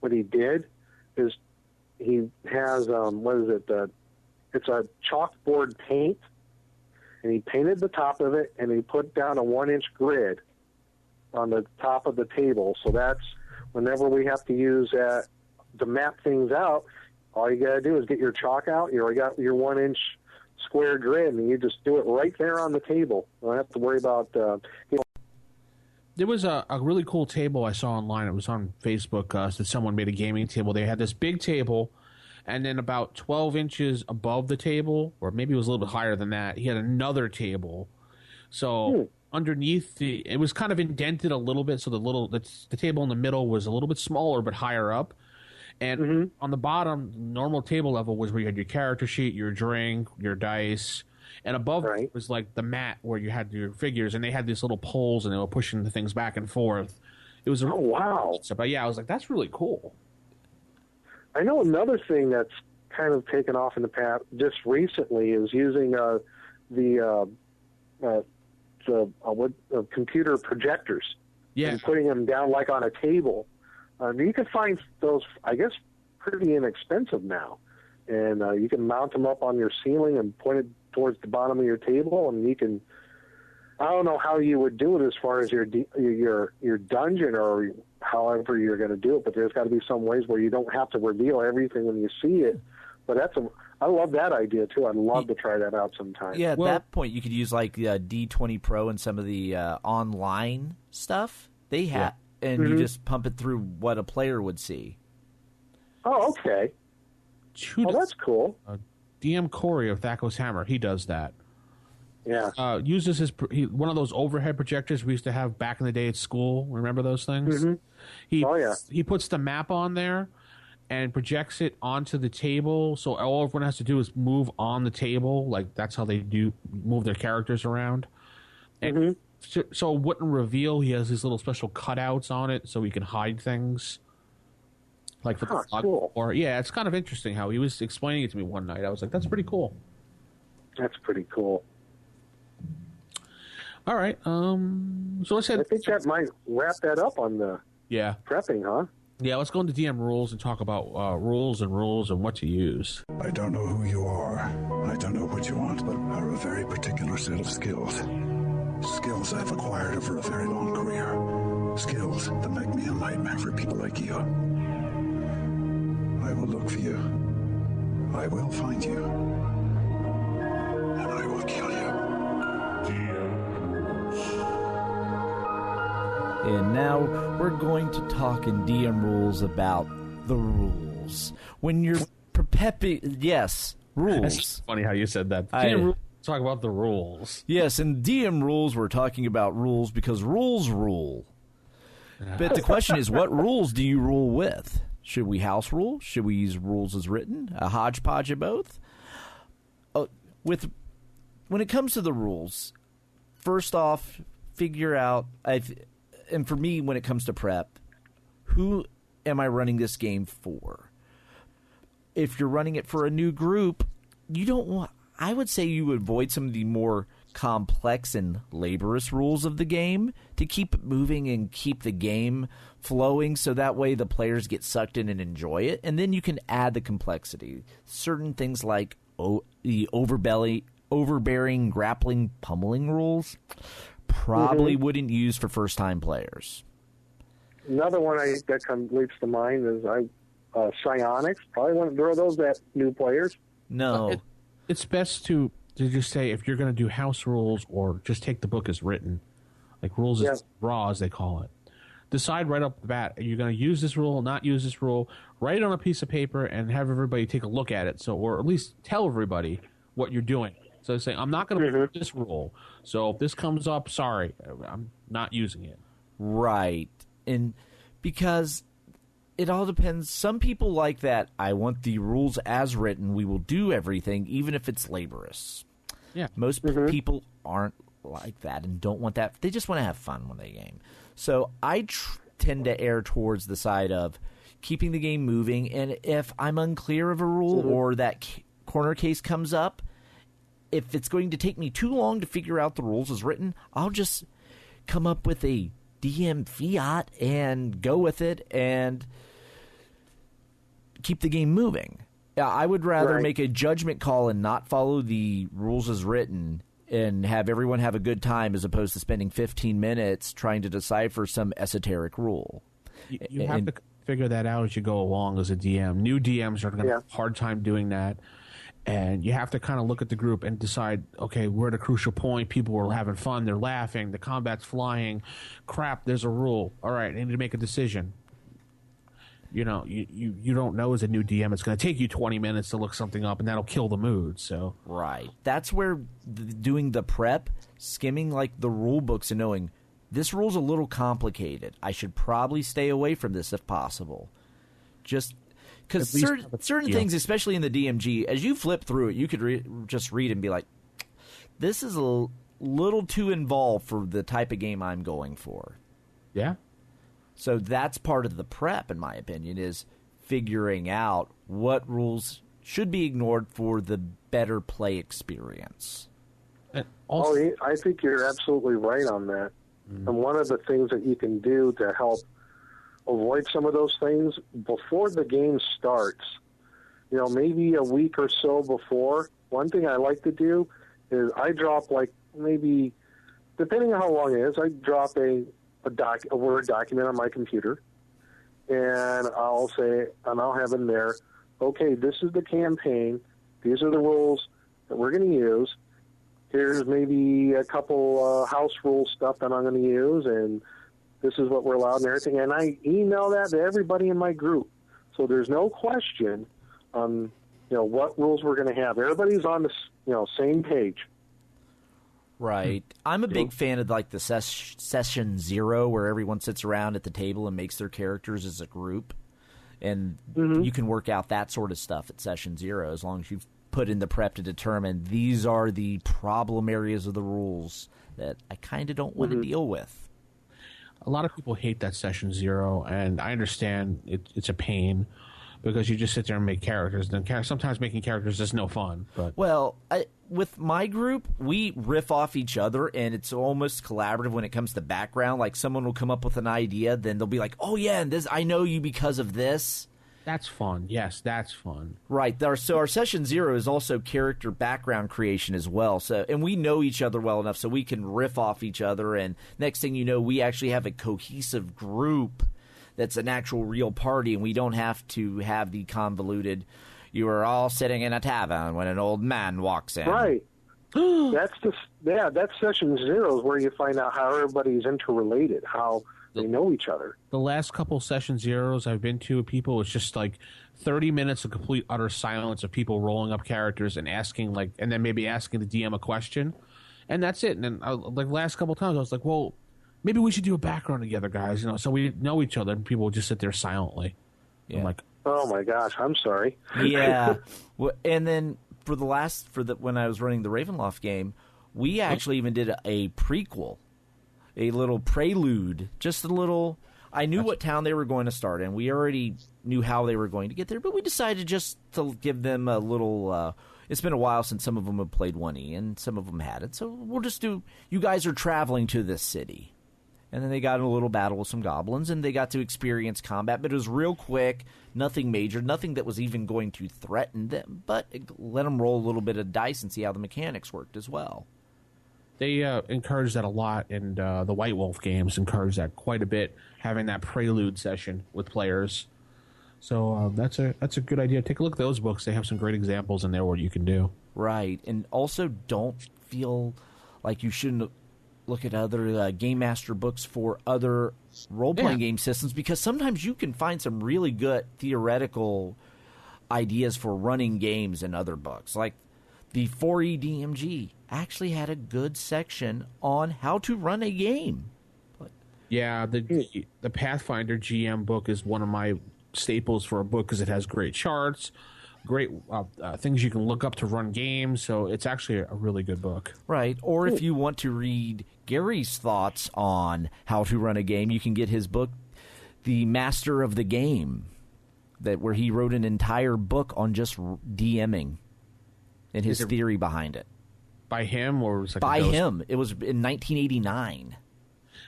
what he did is he has, it's a chalkboard paint, and he painted the top of it, and he put down a 1-inch grid on the top of the table. So that's whenever we have to use that to map things out, all you got to do is get your chalk out. You already got your 1-inch square grid, and you just do it right there on the table. You don't have to worry about... There was a really cool table I saw online. It was on Facebook that someone made a gaming table. They had this big table, and then about 12 inches above the table, or maybe it was a little bit higher than that, he had another table. So... underneath it was kind of indented a little bit, so the table in the middle was a little bit smaller but higher up, and on the bottom normal table level was where you had your character sheet, your drink, your dice, and above it was like the mat where you had your figures, and they had these little poles and they were pushing the things back and forth. It was wow. But yeah, I was like, that's really cool. I know another thing that's kind of taken off in the past just recently is using computer projectors and putting them down like on a table. You can find those, I guess, pretty inexpensive now. And you can mount them up on your ceiling and point it towards the bottom of your table. And you can, I don't know how you would do it as far as your dungeon or however you're going to do it, but there's got to be some ways where you don't have to reveal everything when you see it. But I love that idea too. I'd love to try that out sometime. Yeah, at that point you could use like D20 Pro and some of the online stuff they have, and you just pump it through what a player would see. Oh, okay. That's cool. DM Corey of Thakos Hammer, he does that. Yeah. Uses one of those overhead projectors we used to have back in the day at school. Remember those things? He puts the map on there and projects it onto the table, so all everyone has to do is move on the table. Like, that's how they move their characters around. And so it wouldn't reveal. He has these little special cutouts on it so he can hide things. Like for the cool. Or it's kind of interesting how he was explaining it to me one night. I was like, that's pretty cool. That's pretty cool. All right. So let's head. I think that might wrap that up on the prepping, huh? Yeah, let's go into DM rules and talk about rules and what to use. I don't know who you are. I don't know what you want, but I have a very particular set of skills. Skills I've acquired over a very long career. Skills that make me a nightmare for people like you. I will look for you. I will find you. And I will kill you. And now we're going to talk in DM rules about the rules. When you're prepping, yes, rules. It's funny how you said that. DM rules, talk about the rules. Yes, in DM rules, we're talking about rules because rules rule. But the question is, what rules do you rule with? Should we house rule? Should we use rules as written? A hodgepodge of both? When it comes to the rules, first off, figure out. And for me, when it comes to prep, who am I running this game for? If you're running it for a new group, you don't want. I would say you avoid some of the more complex and laborious rules of the game to keep it moving and keep the game flowing, so that way the players get sucked in and enjoy it. And then you can add the complexity. Certain things like the overbearing, grappling, pummeling rules. Probably wouldn't use for first-time players. Another one that leaps to mind is psionics. Probably wouldn't throw those at new players. No. It's best to just say if you're going to do house rules or just take the book as written, like rules as raw, as they call it. Decide right off the bat, are you going to use this rule, not use this rule? Write it on a piece of paper and have everybody take a look at it, or at least tell everybody what you're doing. So say, I'm not going to use this rule. So if this comes up, sorry, I'm not using it. Right. And because it all depends. Some people like that. I want the rules as written. We will do everything, even if it's laborious. Yeah. Most people aren't like that and don't want that. They just want to have fun when they game. So I tend to err towards the side of keeping the game moving. And if I'm unclear of a rule or that corner case comes up, if it's going to take me too long to figure out the rules as written, I'll just come up with a DM fiat and go with it and keep the game moving. I would rather make a judgment call and not follow the rules as written and have everyone have a good time as opposed to spending 15 minutes trying to decipher some esoteric rule. You have to figure that out as you go along as a DM. New DMs are going to have a hard time doing that. And you have to kind of look at the group and decide, okay, we're at a crucial point. People are having fun. They're laughing. The combat's flying. Crap, there's a rule. All right, I need to make a decision. You know, you don't know as a new DM. It's going to take you 20 minutes to look something up, and that'll kill the mood. So right. That's where doing the prep, skimming like the rule books and knowing this rule's a little complicated. I should probably stay away from this if possible. Just because certain things, especially in the DMG, as you flip through it, you could just read and be like, this is a little too involved for the type of game I'm going for. Yeah. So that's part of the prep, in my opinion, is figuring out what rules should be ignored for the better play experience. I think you're absolutely right on that. And one of the things that you can do to help avoid some of those things before the game starts, you know, maybe a week or so before, one thing I like to do is I drop, like, maybe, depending on how long it is, I drop a Word document on my computer, and I'll have in there, okay, this is the campaign, these are the rules that we're going to use, here's maybe a couple house rule stuff that I'm going to use, and this is what we're allowed and everything, and I email that to everybody in my group, so there's no question on, you know, what rules we're going to have. Everybody's on the, you know, same page. Right. I'm a big fan of like the session 0 where everyone sits around at the table and makes their characters as a group. And you can work out that sort of stuff at session 0 as long as you've put in the prep to determine these are the problem areas of the rules that I kind of don't want to deal with. A lot of people hate that session 0, and I understand it's a pain because you just sit there and make characters. And sometimes making characters is no fun. But well, with my group, we riff off each other, and it's almost collaborative when it comes to background. Like, someone will come up with an idea, then they'll be like, oh, yeah, and this, I know you because of this. That's fun. Yes, that's fun. Right. So our Session Zero is also character background creation as well. So, and we know each other well enough so we can riff off each other, and next thing you know, we actually have a cohesive group that's an actual real party, and we don't have to have the convoluted, you are all sitting in a tavern when an old man walks in. Right. That's Session Zero is where you find out how everybody's interrelated, how they know each other. The last couple Session Zeros I've been to, people, it's just like 30 minutes of complete utter silence of people rolling up characters and asking, like, and then maybe asking the DM a question, and that's it. And then, like, last couple times, I was like, well, maybe we should do a background together, guys, so we know each other, and people would just sit there silently. Yeah. I'm like, oh my gosh, I'm sorry. Yeah. And then when I was running the Ravenloft game, we actually even did a prequel, a little prelude, just a little. I knew what town they were going to start in. We already knew how they were going to get there, but we decided just to give them a little. It's been a while since some of them have played 1E, and some of them hadn't. So we'll just do. You guys are traveling to this city. And then they got in a little battle with some goblins, and they got to experience combat. But it was real quick, nothing major, nothing that was even going to threaten them. But let them roll a little bit of dice and see how the mechanics worked as well. They encourage that a lot, and the White Wolf games encourage that quite a bit, having that prelude session with players. So that's a good idea. Take a look at those books. They have some great examples in there what you can do. Right, and also don't feel like you shouldn't look at other Game Master books for other role-playing game systems, because sometimes you can find some really good theoretical ideas for running games in other books. Like the 4E DMG actually had a good section on how to run a game. Yeah, the Pathfinder GM book is one of my staples for a book because it has great charts, great things you can look up to run games, so it's actually a really good book. Right, or if you want to read Gary's thoughts on how to run a game, you can get his book, The Master of the Game, where he wrote an entire book on just DMing and his theory behind it. By him, or was it by him? It was in 1989.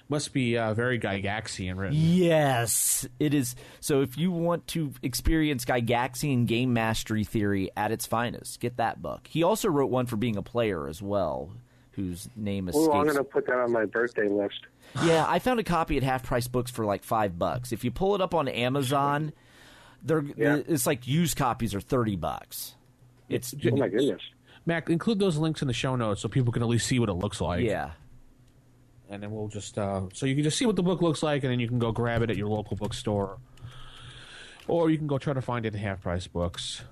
Must be very Gygaxian written. Yes, it is. So if you want to experience Gygaxian game mastery theory at its finest, get that book. He also wrote one for being a player as well, whose name escapes. Oh, I'm going to put that on my birthday list. Yeah, I found a copy at Half Price Books for like $5. If you pull it up on Amazon, it's like used copies are $30. It's oh my goodness. Mac, include those links in the show notes so people can at least see what it looks like. Yeah. And then we'll just so you can just see what the book looks like, and then you can go grab it at your local bookstore, or you can go try to find it at Half Price Books.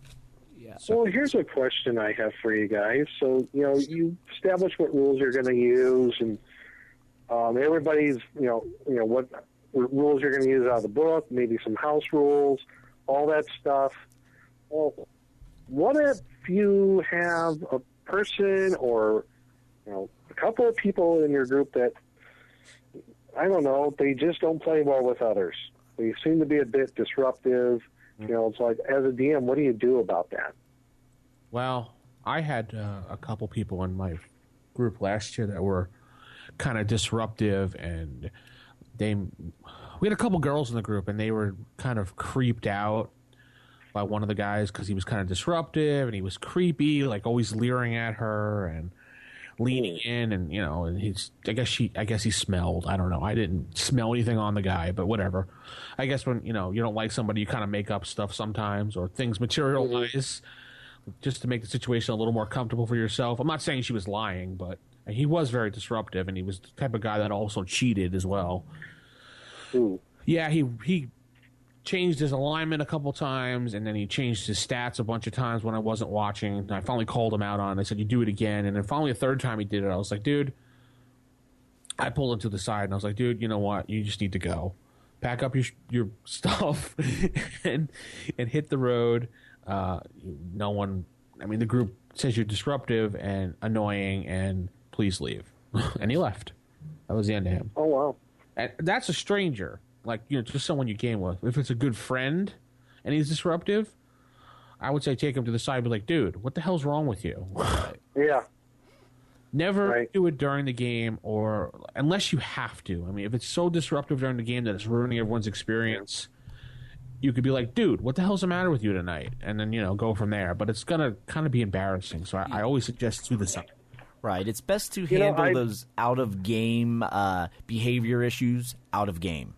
Yeah. So here's a question I have for you guys. So you establish what rules you're going to use, and everybody's what rules you're going to use out of the book, maybe some house rules, all that stuff. Well, what if you have a person or a couple of people in your group that, I don't know, they just don't play well with others. They seem to be a bit disruptive. It's like, as a DM, what do you do about that? Well, I had a couple people in my group last year that were kind of disruptive, and we had a couple girls in the group, and they were kind of creeped out by one of the guys because he was kind of disruptive, and he was creepy, like always leering at her and leaning in, and and he's I guess he smelled. I don't know. I didn't smell anything on the guy, but whatever. I guess when you don't like somebody, you kind of make up stuff sometimes, or things materialize just to make the situation a little more comfortable for yourself. I'm not saying she was lying, but he was very disruptive, and he was the type of guy that also cheated as well. Ooh. Yeah, he changed his alignment a couple times, and then he changed his stats a bunch of times when I wasn't watching. And I finally called him out on it. I said, you do it again. And then finally a third time he did it, I was like, dude, I pulled him to the side, and I was like, dude, you know what? You just need to go. Pack up your stuff and hit the road. The group says you're disruptive and annoying, and please leave. And he left. That was the end of him. Oh, wow. And that's a stranger. Like, just someone you game with. If it's a good friend and he's disruptive, I would say take him to the side and be like, dude, what the hell's wrong with you? Yeah. Never do it during the game, or unless you have to. I mean, if it's so disruptive during the game that it's ruining everyone's experience, you could be like, dude, what the hell's the matter with you tonight? And then, go from there. But it's going to kind of be embarrassing. So I always suggest do the same. Right. It's best to handle those out-of-game behavior issues out of game.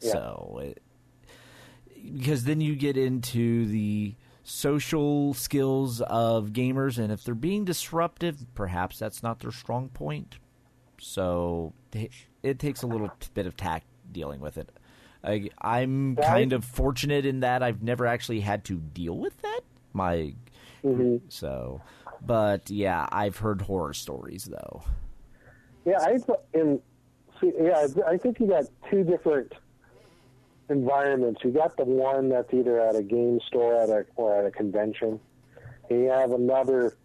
Yeah. So, because then you get into the social skills of gamers, and if they're being disruptive, perhaps that's not their strong point. So it takes a little bit of tact dealing with it. I'm kind of fortunate in that I've never actually had to deal with that. But yeah, I've heard horror stories though. Yeah, I think you got two different environments. You got the one that's either at a game store or at a convention. And you have another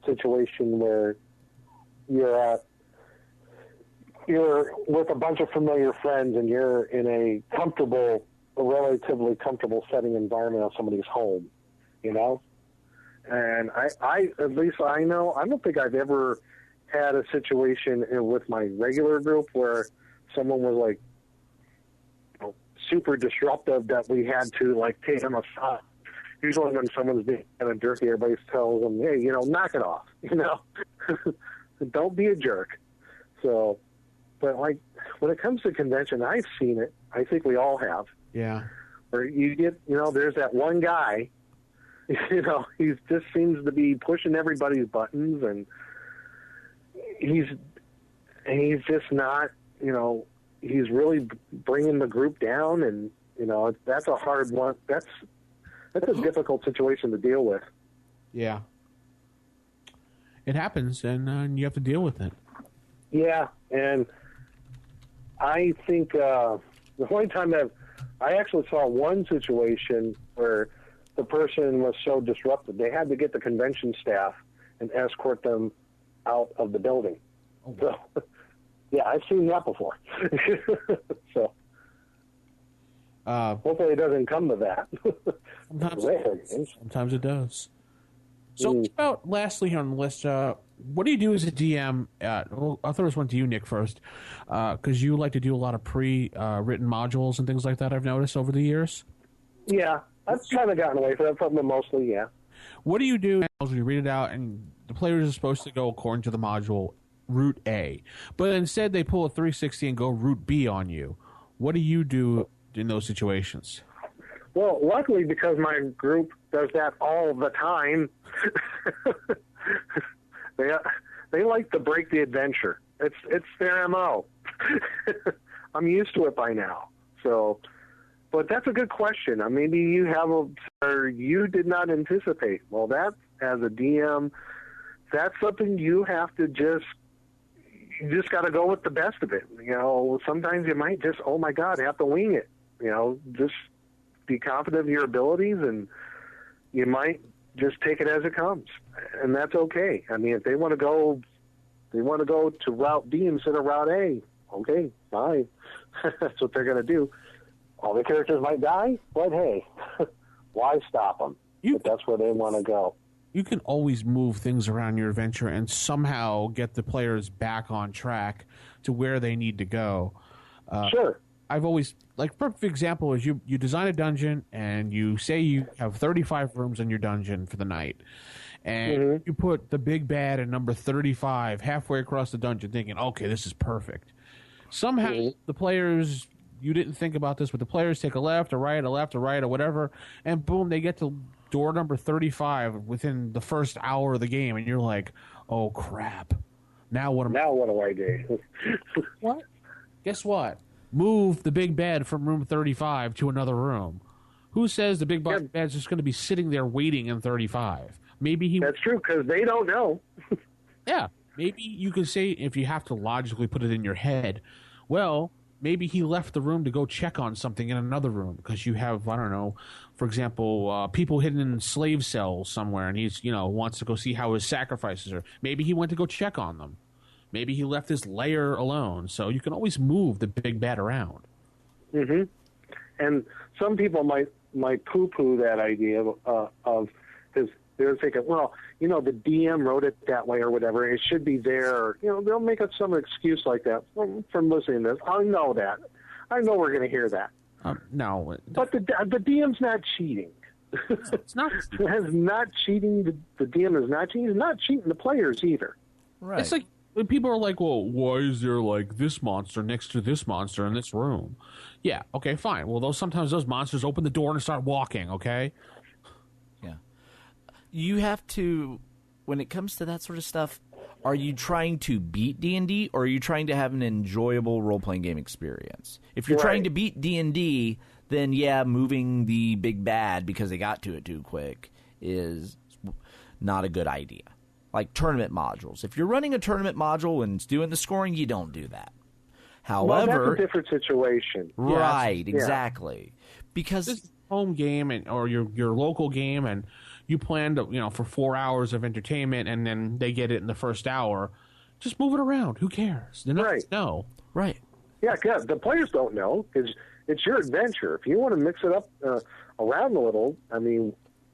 situation where you're with a bunch of familiar friends and you're in a relatively comfortable setting environment of somebody's home, And I at least I know, I don't think I've ever had a situation with my regular group where someone was like, super disruptive that we had to take them aside. Usually when someone's being kind of jerky, everybody tells them, hey, knock it off, don't be a jerk. So, but when it comes to convention, I've seen it. I think we all have. Yeah. Where you get, there's that one guy, he just seems to be pushing everybody's buttons, and he's just not, he's really bringing the group down, and that's a hard one. That's a difficult situation to deal with. Yeah, it happens, and you have to deal with it. Yeah, and I think the only time that I actually saw one situation where the person was so disrupted, they had to get the convention staff and escort them out of the building. Oh, wow. So, yeah, I've seen that before. So hopefully it doesn't come to that. Sometimes it does. So about lastly here on the list, what do you do as a DM? I thought this went to you, Nick, first, because you like to do a lot of pre-written modules and things like that, I've noticed over the years. Yeah, I've kind of gotten away from that, but mostly, yeah. What do you do when you read it out and the players are supposed to go according to the module route A, but instead they pull a 360 and go route B on you? What do you do in those situations? Well, luckily, because my group does that all the time, they like to break the adventure. It's their MO. I'm used to it by now. So, but that's a good question. Maybe you have or you did not anticipate. Well, that as a DM, that's something you have to you just got to go with the best of it. Sometimes you might just, oh my God, have to wing it. Just be confident of your abilities, and you might just take it as it comes, and that's okay. If they want to go to route B instead of route A, okay, fine. That's what they're going to do. All the characters might die, but hey, why stop them? If that's where they want to go. You can always move things around your adventure and somehow get the players back on track to where they need to go. Sure. I've always, perfect example is you design a dungeon and you say you have 35 rooms in your dungeon for the night. And you put the big bad at number 35 halfway across the dungeon thinking, okay, this is perfect. Somehow the players, you didn't think about this, but the players take a left, a right, or whatever, and boom, they get to door number 35 within the first hour of the game, and you're like, oh, crap. Now what do I do? What? Guess what? Move the big bed from room 35 to another room. Who says the big bed's just going to be sitting there waiting in 35? Maybe That's true, because they don't know. Yeah. Maybe you could say, if you have to logically put it in your head, well, maybe he left the room to go check on something in another room because you have, I don't know, for example, people hidden in slave cells somewhere, and he's, wants to go see how his sacrifices are. Maybe he went to go check on them. Maybe he left his lair alone. So you can always move the big bad around. Mm-hmm. And some people might poo-poo that idea of, because they're thinking, well, the DM wrote it that way or whatever. It should be there. They'll make up some excuse like that from listening to this. I know that. I know we're going to hear that. No. But the DM's not cheating. It's not. It's not cheating. The DM is not cheating. He's not cheating the players either. Right. It's like when people are like, well, why is there like this monster next to this monster in this room? Yeah, okay, fine. Well, sometimes those monsters open the door and start walking, okay? Yeah. You have to, when it comes to that sort of stuff, are you trying to beat D&D or are you trying to have an enjoyable role-playing game experience? If you're trying to beat D&D, then yeah, moving the big bad because they got to it too quick is not a good idea. Like tournament modules. If you're running a tournament module and it's doing the scoring, you don't do that. However, that's a different situation. Right, exactly. Because this is home game or your local game, and you planned for 4 hours of entertainment, and then they get it in the first hour. Just move it around. Who cares? They're not know. Right. Yeah, the players don't know because it's your adventure. If you want to mix it up around a little, I mean,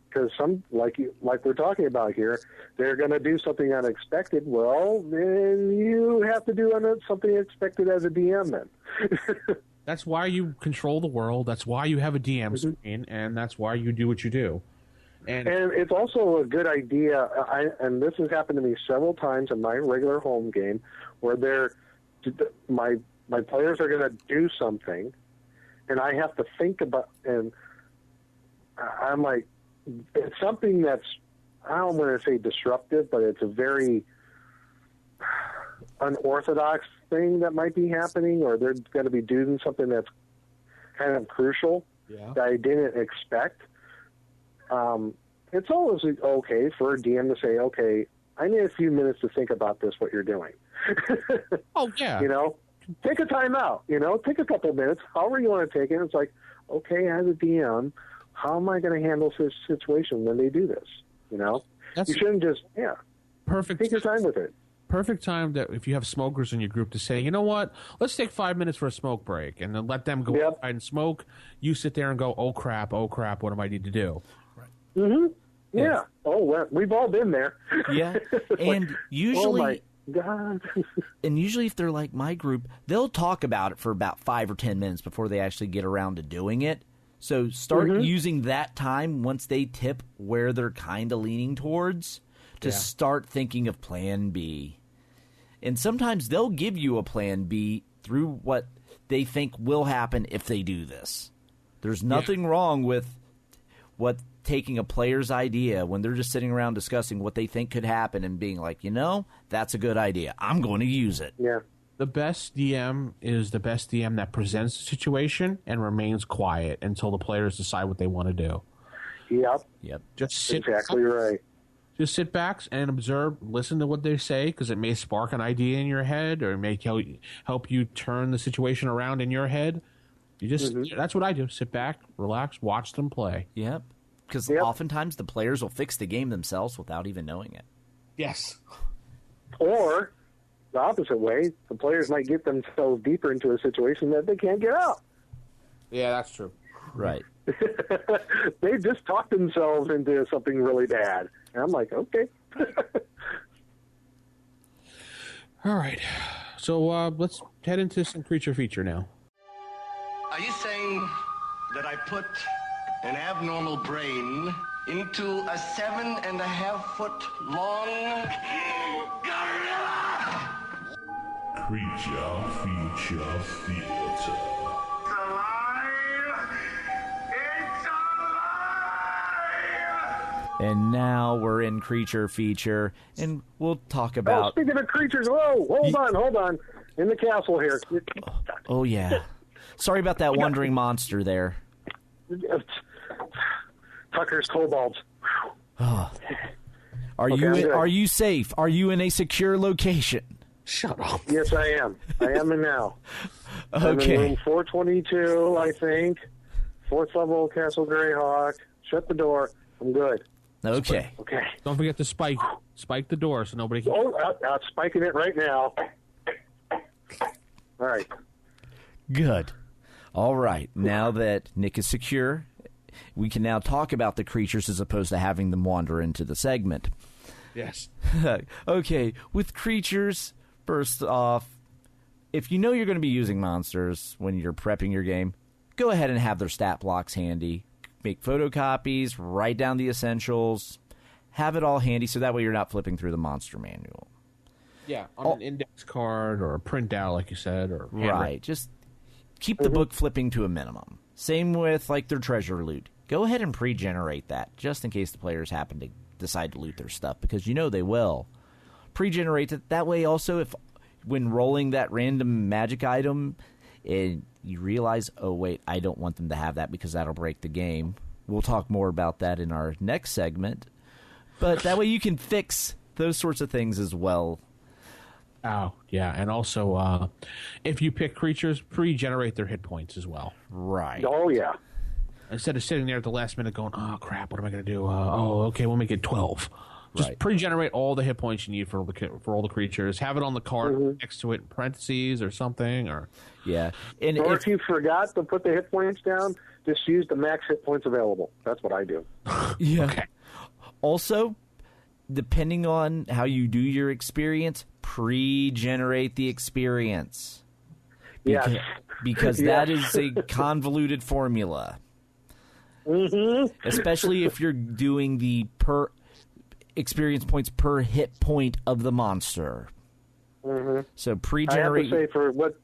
because some like we're talking about here, they're going to do something unexpected. Well, then you have to do something unexpected as a DM. Then that's why you control the world. That's why you have a DM screen, and that's why you do what you do. And it's also a good idea. And this has happened to me several times in my regular home game, where my players are going to do something, and I have to think about, and I'm like, it's something that's, I don't want to say disruptive, but it's a very unorthodox thing that might be happening, or they're going to be doing something that's kind of crucial that I didn't expect. It's always okay for a DM to say, okay, I need a few minutes to think about this, what you're doing. Oh, yeah. Take a time out, take a couple minutes, however you want to take it. It's like, okay, as a DM, how am I going to handle this situation when they do this? You shouldn't just, perfect. Take your time with it. Perfect time that if you have smokers in your group to say, you know what, let's take 5 minutes for a smoke break, and then let them go outside and smoke. You sit there and go, oh crap, what do I need to do? Right. Mm-hmm. Yeah. Oh, well, we've all been there. Yeah. And usually, oh my God. And usually if they're like my group, they'll talk about it for about 5 or 10 minutes before they actually get around to doing it. So start using that time once they tip where they're kind of leaning towards to start thinking of plan B. And sometimes they'll give you a plan B through what they think will happen if they do this. There's nothing wrong with taking a player's idea when they're just sitting around discussing what they think could happen and being like, that's a good idea. I'm going to use it. Yeah. The best DM is the best DM that presents the situation and remains quiet until the players decide what they want to do. Yep. Just sit exactly right. Just sit back and observe, listen to what they say, because it may spark an idea in your head, or it may help you turn the situation around in your head. You just that's what I do. Sit back, relax, watch them play. Yep. Because oftentimes the players will fix the game themselves without even knowing it. Yes. Or the opposite way, the players might get themselves deeper into a situation that they can't get out. Yeah, that's true. Right. They just talked themselves into something really bad. And I'm like, okay. All right. So let's head into some creature feature now. Are you saying that I put an abnormal brain into a 7.5-foot long gorilla? Creature feature theater. And now we're in creature feature, and we'll talk about... speaking of creatures, hold on. In the castle here. Oh, yeah. Sorry about that wandering monster there. Tucker's kobolds. Oh. Are you safe? Are you in a secure location? Shut up. Yes, I am. I am in now. Okay. I'm in room 422, I think. 4th level, Castle Greyhawk. Shut the door. I'm good. Okay. Okay. Don't forget to spike the door so nobody can... Oh, I'm spiking it right now. All right. Good. All right. Now that Nick is secure we can now talk about the creatures as opposed to having them wander into the segment. Yes. Okay, with creatures, first off, if you know you're going to be using monsters when you're prepping your game, go ahead and have their stat blocks handy. Make photocopies, write down the essentials, have it all handy so that way you're not flipping through the monster manual. Yeah, on an index card or a printout, like you said, or right. Just keep the book flipping to a minimum. Same with like their treasure loot. Go ahead and pre-generate that just in case the players happen to decide to loot their stuff, because you know they will. Pre-generate it. That way also, if when rolling that random magic item and you realize, oh wait, I don't want them to have that because that'll break the game. We'll talk more about that in our next segment. But that way you can fix those sorts of things as well. Oh, yeah. And also, if you pick creatures, pre-generate their hit points as well. Right. Oh, yeah. Instead of sitting there at the last minute going, oh, crap, what am I going to do? Okay, we'll make it 12. Just pre-generate all the hit points you need for all the creatures. Have it on the card next to it in parentheses or something. Or And or if you forgot to put the hit points down, just use the max hit points available. That's what I do. Yeah. Okay. Also, depending on how you do your experience, pre-generate the experience. Because that is a convoluted formula. Especially if you're doing the per experience points per hit point of the monster. So pre-generate. I have to say, for what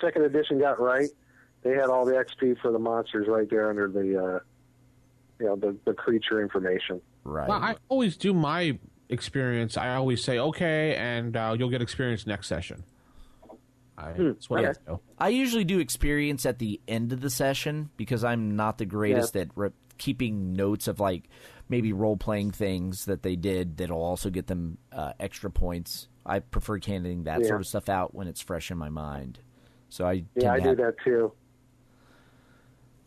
second edition got right, they had all the XP for the monsters right there under the the creature information. Right. Well, I always do my experience. I always say, okay, and you'll get experience next session. That's what I do. I usually do experience at the end of the session because I'm not the greatest at keeping notes of like maybe role-playing things that they did that'll also get them extra points. I prefer handing that sort of stuff out when it's fresh in my mind. So I do that too.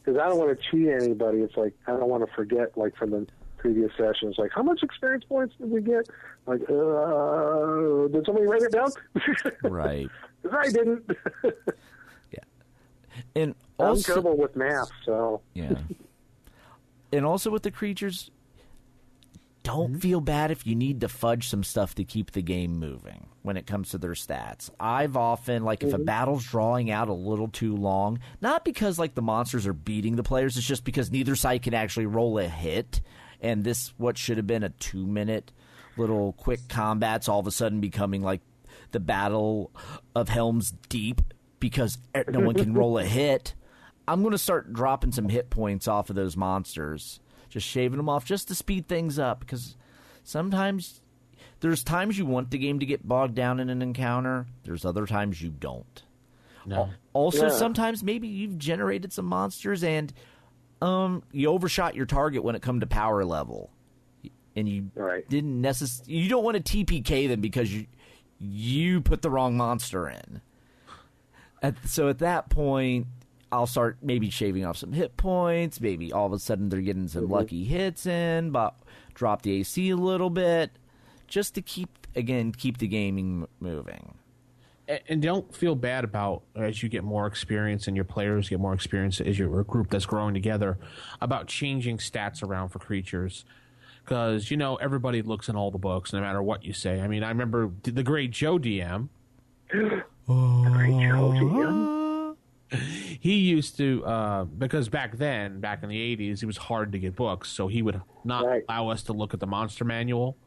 Because I don't want to cheat anybody. It's like I don't want to forget, like from the previous sessions, like how much experience points did we get? Like, did somebody write it down? Right. Because I didn't. And I'm also, terrible with math, so and also with the creatures, don't feel bad if you need to fudge some stuff to keep the game moving when it comes to their stats. I've often, like, if a battle's drawing out a little too long, not because, like, the monsters are beating the players, it's just because neither side can actually roll a hit, and this, what should have been a 2-minute little quick combat's all of a sudden becoming, like, the Battle of Helm's Deep because no one can roll a hit. I'm going to start dropping some hit points off of those monsters. Just shaving them off just to speed things up, because sometimes there's times you want the game to get bogged down in an encounter. There's other times you don't. No. Also, sometimes maybe you've generated some monsters and you overshot your target when it come to power level, and you didn't necessarily. You don't want to TPK them because you put the wrong monster in. So at that point, I'll start maybe shaving off some hit points. Maybe all of a sudden they're getting some lucky hits in, but drop the AC a little bit just to keep the gaming moving. And don't feel bad about, as you get more experience and your players get more experience as you're a group that's growing together, about changing stats around for creatures. Because, everybody looks in all the books no matter what you say. I mean, I remember the great Joe DM. The great Joe DM? He used to, because back in the 80s, it was hard to get books, so he would not allow us to look at the monster manual.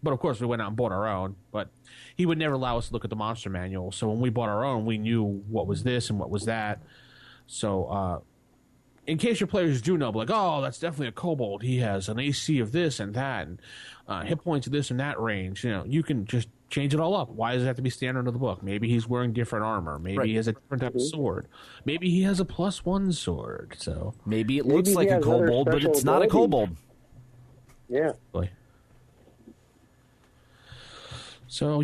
But, of course, we went out and bought our own. But he would never allow us to look at the monster manual. So when we bought our own, we knew what was this and what was that. So in case your players do know, like, oh, that's definitely a kobold. He has an AC of this and that, and hit points of this and that range. You can just change it all up. Why does it have to be standard of the book? Maybe he's wearing different armor. Maybe he has a different type of sword. Maybe he has a +1 sword. So maybe it looks like a kobold, but it's not a kobold. Yeah. So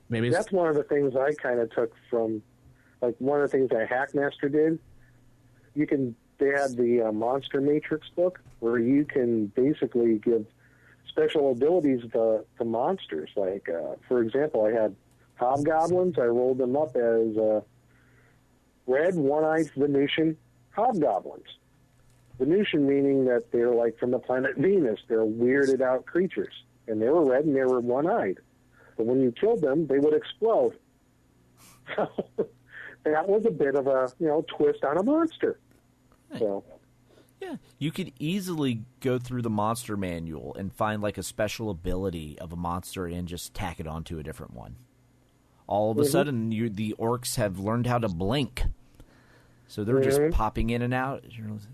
maybe that's one of the things I kind of took from, like, one of the things that Hackmaster did. They had the Monster Matrix book where you can basically give special abilities to monsters. Like, for example, I had hobgoblins. I rolled them up as red, one-eyed Venusian hobgoblins. Venusian meaning that they're like from the planet Venus. They're weirded out creatures. And they were red and they were one-eyed. But when you killed them, they would explode. So that was a bit of a, twist on a monster. So yeah, you could easily go through the monster manual and find like a special ability of a monster and just tack it onto a different one. All of a sudden, the orcs have learned how to blink. So they're just popping in and out,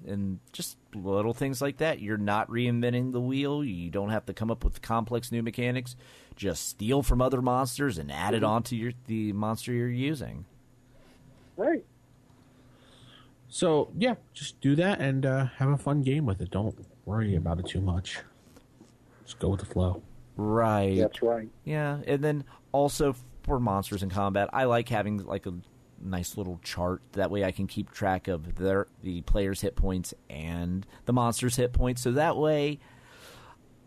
and just little things like that. You're not reinventing the wheel. You don't have to come up with complex new mechanics. Just steal from other monsters and add it onto the monster you're using. Right. So, yeah, just do that and have a fun game with it. Don't worry about it too much. Just go with the flow. Right. That's right. Yeah, and then also for monsters in combat, I like having like a nice little chart. That way I can keep track of the player's hit points and the monster's hit points. So that way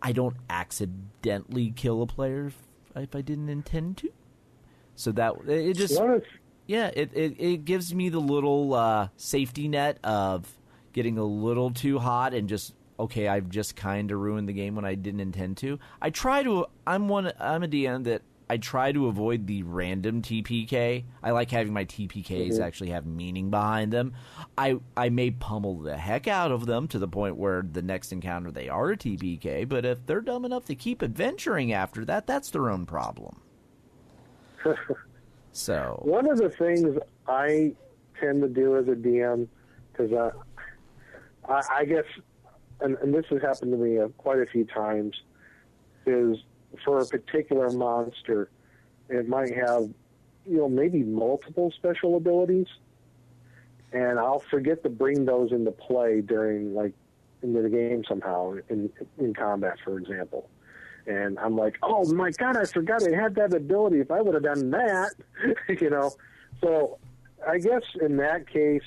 I don't accidentally kill a player if I didn't intend to. So that it just... Yeah, it gives me the little safety net of getting a little too hot and just, okay, I've just kind of ruined the game when I didn't intend to. I'm a DM that I try to avoid the random TPK. I like having my TPKs actually have meaning behind them. I may pummel the heck out of them to the point where the next encounter they are a TPK, but if they're dumb enough to keep adventuring after that, that's their own problem. So one of the things I tend to do as a DM, because I guess, and this has happened to me quite a few times, is for a particular monster, it might have, maybe multiple special abilities, and I'll forget to bring those into play into the game somehow in combat, for example. And I'm like, oh my God, I forgot I had that ability. If I would have done that, So I guess in that case,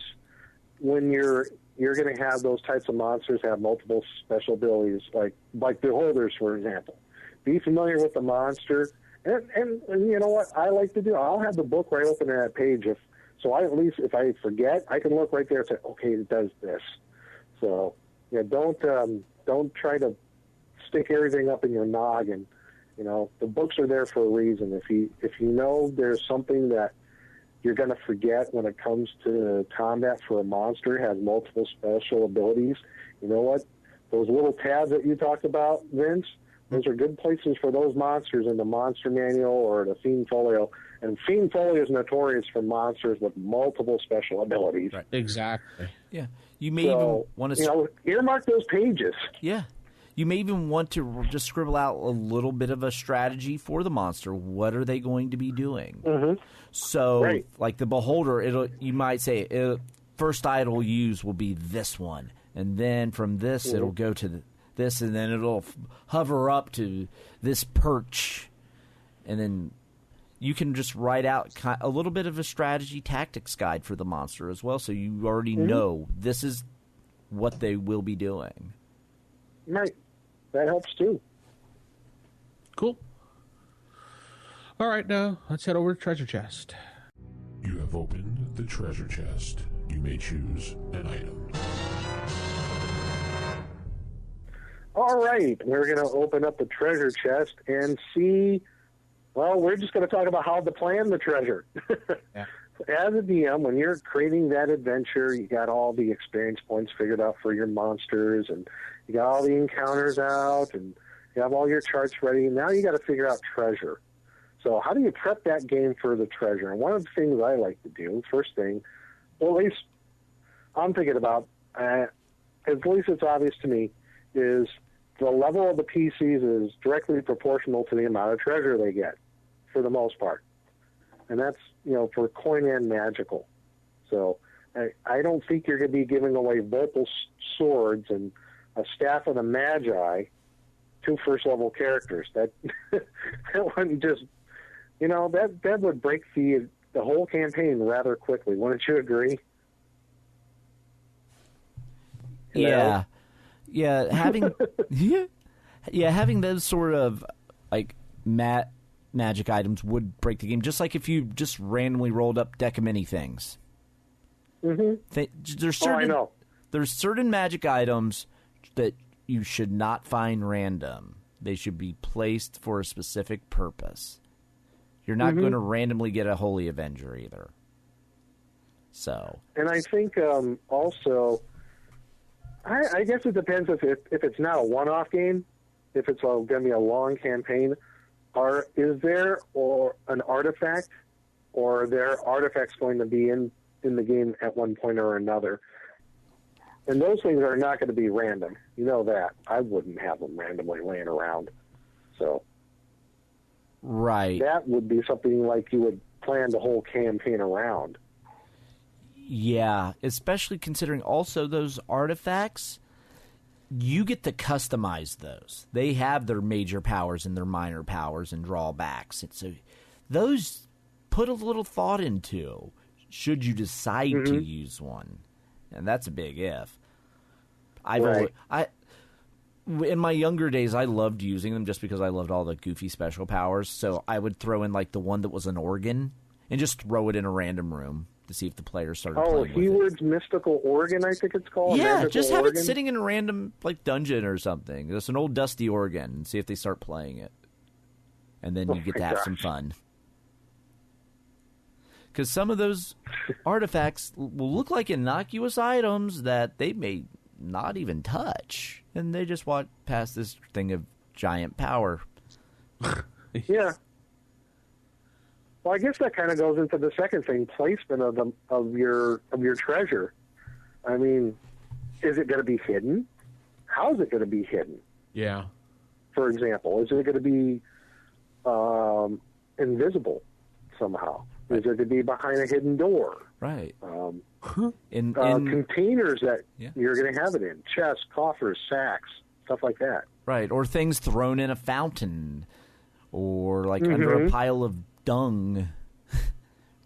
when you're going to have those types of monsters have multiple special abilities, like beholders, for example. Be familiar with the monster, and you know what I like to do? I'll have the book right open at that page. So at least if I forget, I can look right there and say, okay, it does this. So yeah, don't try to stick everything up in your noggin. The books are there for a reason. If you know there's something that you're going to forget when it comes to combat for a monster, has multiple special abilities, you know what? Those little tabs that you talked about, Vince, those are good places for those monsters in the monster manual or the Fiend Folio. And Fiend Folio is notorious for monsters with multiple special abilities. Right. Exactly. Yeah. You may even want to... earmark those pages. Yeah. You may even want to just scribble out a little bit of a strategy for the monster. What are they going to be doing? Mm-hmm. So, like the Beholder, you might say, first it'll use will be this one. And then from this, it'll go to this, and then it'll hover up to this perch. And then you can just write out a little bit of a strategy tactics guide for the monster as well, so you already know this is what they will be doing. Right. That helps too. Cool. All right, now let's head over to Treasure Chest. You have opened the treasure chest. You may choose an item. All right, we're going to open up the treasure chest and see. Well, we're just going to talk about how to plan the treasure. Yeah. As a DM, when you're creating that adventure, you got all the experience points figured out for your monsters, and you got all the encounters out, and you have all your charts ready. Now you got to figure out treasure. So how do you prep that game for the treasure? And one of the things I like to do, first thing, well, at least I'm thinking about, at least it's obvious to me, is the level of the PCs is directly proportional to the amount of treasure they get, for the most part. And that's, for coin and magical. So I don't think you're going to be giving away Volpal swords and a Staff of the Magi to first-level characters. That wouldn't just, that would break the whole campaign rather quickly. Wouldn't you agree? Yeah. Yeah, having having those sort of like magic items would break the game. Just like if you just randomly rolled up deck of many things. Mm-hmm. There's certain, I know. there's certain magic items that you should not find random. They should be placed for a specific purpose. You're not going to randomly get a Holy Avenger either. So. And I think also, I guess it depends if it's not a one-off game, if it's going to be a long campaign, or is there an artifact, or are there artifacts going to be in the game at one point or another? And those things are not going to be random. You know that. I wouldn't have them randomly laying around. So. Right. That would be something like you would plan the whole campaign around. Yeah, especially considering also those artifacts, you get to customize those. They have their major powers and their minor powers and drawbacks. And so those put a little thought into should you decide to use one. And that's a big if. In my younger days, I loved using them just because I loved all the goofy special powers. So I would throw in like the one that was an organ and just throw it in a random room to see if the players started playing with it. Heward's Mystical Organ, I think it's called. Yeah, just have it sitting in a random like dungeon or something. Just an old dusty organ and see if they start playing it. And then you get to have some fun. Because some of those artifacts will look like innocuous items that they may not even touch. And they just walk past this thing of giant power. Yeah. Well, I guess that kind of goes into the second thing, placement of your treasure. I mean, is it going to be hidden? How is it going to be hidden? Yeah. For example, is it going to be invisible somehow? Is it going to be behind a hidden door? Right. In containers that you're going to have it in, chests, coffers, sacks, stuff like that. Right, or things thrown in a fountain, or like under a pile of dung,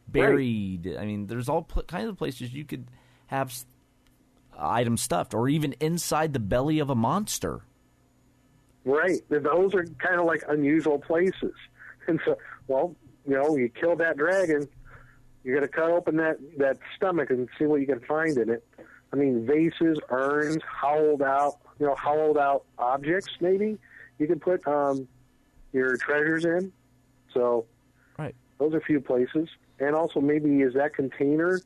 buried. Right. I mean, there's all kinds of places you could have items stuffed, or even inside the belly of a monster. Right, those are kind of like unusual places. And so, well, you kill that dragon, you're going to cut open that stomach and see what you can find in it. I mean, vases, urns, hollowed out objects, maybe you could put your treasures in. So, right, those are a few places. And also, maybe is that container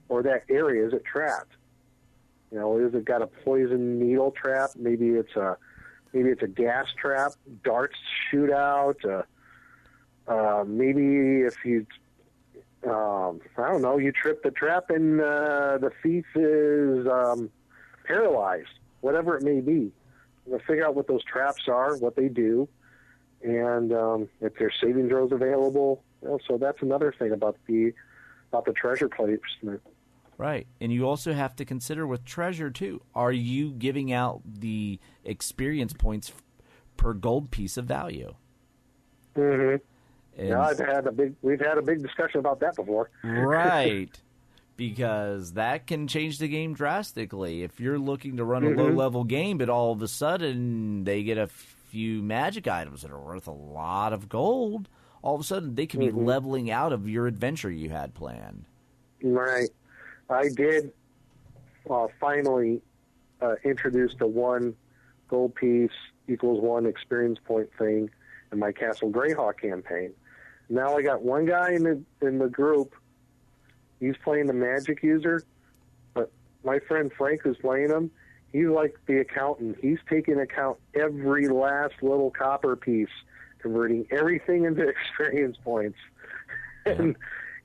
or that area, is it trapped? Is it got a poison needle trap? Maybe it's a gas trap. Darts shoot out. Maybe if you, I don't know, you trip the trap and the thief is paralyzed, whatever it may be. We'll figure out what those traps are, what they do, and if there's saving throws available. So that's another thing about the treasure placement. Right, and you also have to consider with treasure too. Are you giving out the experience points per gold piece of value? Mm-hmm. We've had a big discussion about that before. Right. Because that can change the game drastically. If you're looking to run a low-level game, but all of a sudden they get a few magic items that are worth a lot of gold, all of a sudden they can be leveling out of your adventure you had planned. Right. I did finally introduce the 1 gold piece equals 1 experience point thing in my Castle Greyhawk campaign. Now I got one guy in the group. He's playing the magic user, but my friend Frank who's playing him, he's like the accountant. He's taking account every last little copper piece, converting everything into experience points. And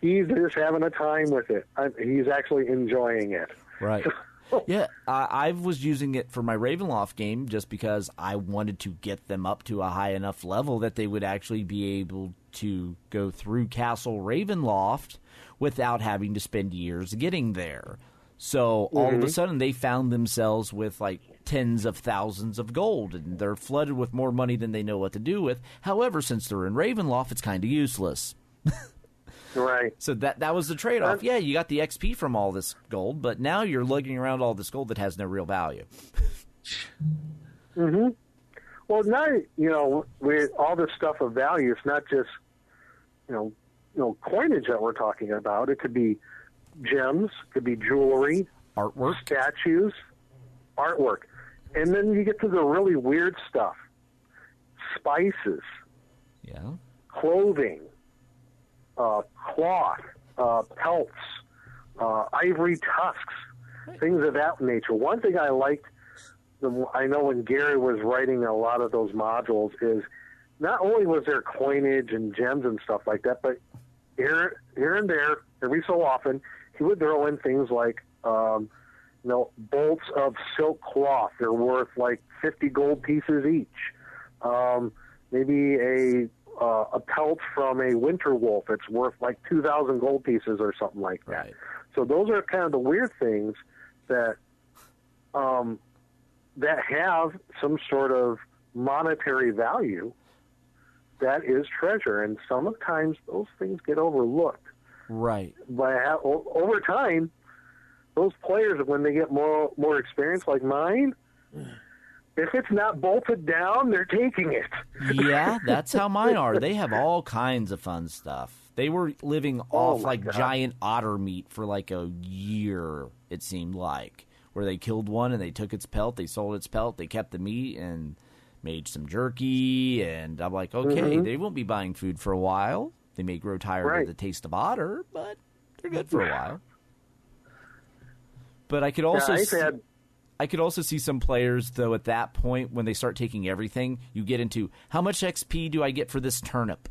he's just having a time with it. He's actually enjoying it. Right. Yeah, I was using it for my Ravenloft game just because I wanted to get them up to a high enough level that they would actually be able to go through Castle Ravenloft without having to spend years getting there. So all of a sudden they found themselves with like tens of thousands of gold, and they're flooded with more money than they know what to do with. However, since they're in Ravenloft, it's kind of useless. Right. So that was the trade-off. Yeah, you got the XP from all this gold, but now you're lugging around all this gold that has no real value. Well, now, with all this stuff of value, it's not just, coinage that we're talking about. It could be gems, could be jewelry, artwork, statues, artwork. And then you get to the really weird stuff. Spices. Yeah. Clothing. Cloth. Pelts. Ivory tusks. Things of that nature. One thing I liked, I know when Gary was writing a lot of those modules, is not only was there coinage and gems and stuff like that, but here and there, every so often, he would throw in things like bolts of silk cloth. They're worth like 50 gold pieces each. Maybe a pelt from a winter wolf. It's worth like 2,000 gold pieces or something like that. Right. So those are kind of the weird things that that have some sort of monetary value. That is treasure, and sometimes those things get overlooked. Right. But over time, those players, when they get more experience like mine, if it's not bolted down, they're taking it. Yeah, that's how mine are. They have all kinds of fun stuff. They were living off like giant otter meat for like a year, it seemed like, where they killed one and they took its pelt, they sold its pelt, they kept the meat and made some jerky. And I'm like, okay, they won't be buying food for a while. They may grow tired of the taste of otter, but they're good for a while. But I could also I could also see some players, though, at that point, when they start taking everything, you get into, how much XP do I get for this turnip?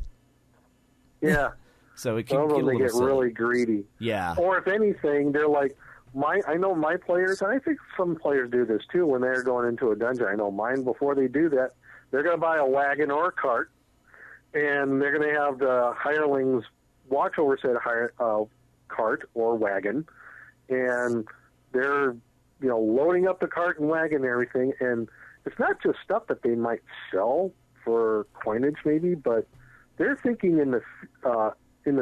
Yeah. So it can get really greedy. Yeah. Or if anything, they're like, I know my players, and I think some players do this too when they're going into a dungeon. I know mine, before they do that, they're going to buy a wagon or a cart, and they're going to have the hirelings watch over said cart or wagon, and they're loading up the cart and wagon and everything. And it's not just stuff that they might sell for coinage maybe, but they're thinking in the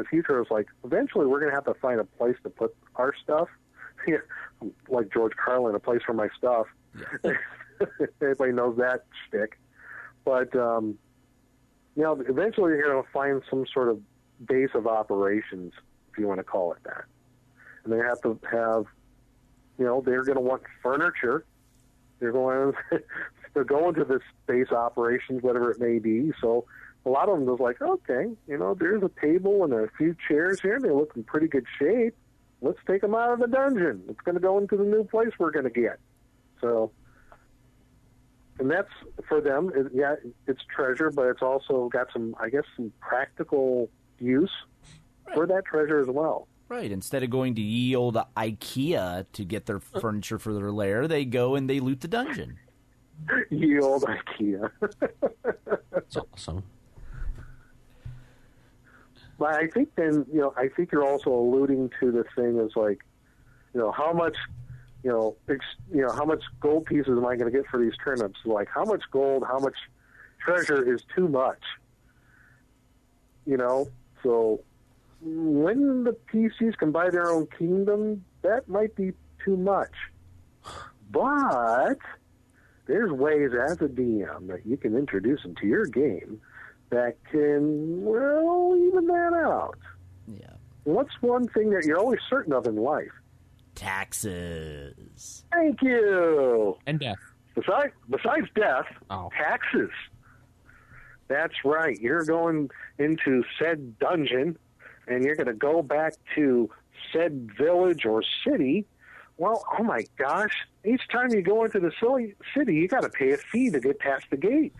future, it's like, eventually we're going to have to find a place to put our stuff. Like George Carlin, a place for my stuff. Yeah. Everybody knows that shtick. But, eventually you're going to find some sort of base of operations, if you want to call it that. And they have to have, they're going to want furniture. They're going to go into this base operations, whatever it may be. So a lot of them was like, okay, there's a table and a few chairs here. They look in pretty good shape. Let's take them out of the dungeon. It's going to go into the new place we're going to get. So, and that's, for them, it's treasure, but it's also got some practical use for that treasure as well. Right. Instead of going to ye old IKEA to get their furniture for their lair, they go and they loot the dungeon. Ye old IKEA. That's awesome. But I think then, I think you're also alluding to the thing is like, how much, how much gold pieces am I going to get for these turnips? Like, how much gold, how much treasure is too much? So when the PCs can buy their own kingdom, that might be too much. But there's ways as a DM that you can introduce into your game that can, even that out. Yeah. What's one thing that you're always certain of in life? Taxes. Thank you. And death. Besides death, taxes. That's right. You're going into said dungeon, and you're going to go back to said village or city. Well, oh my gosh, each time you go into the city, you got to pay a fee to get past the gate.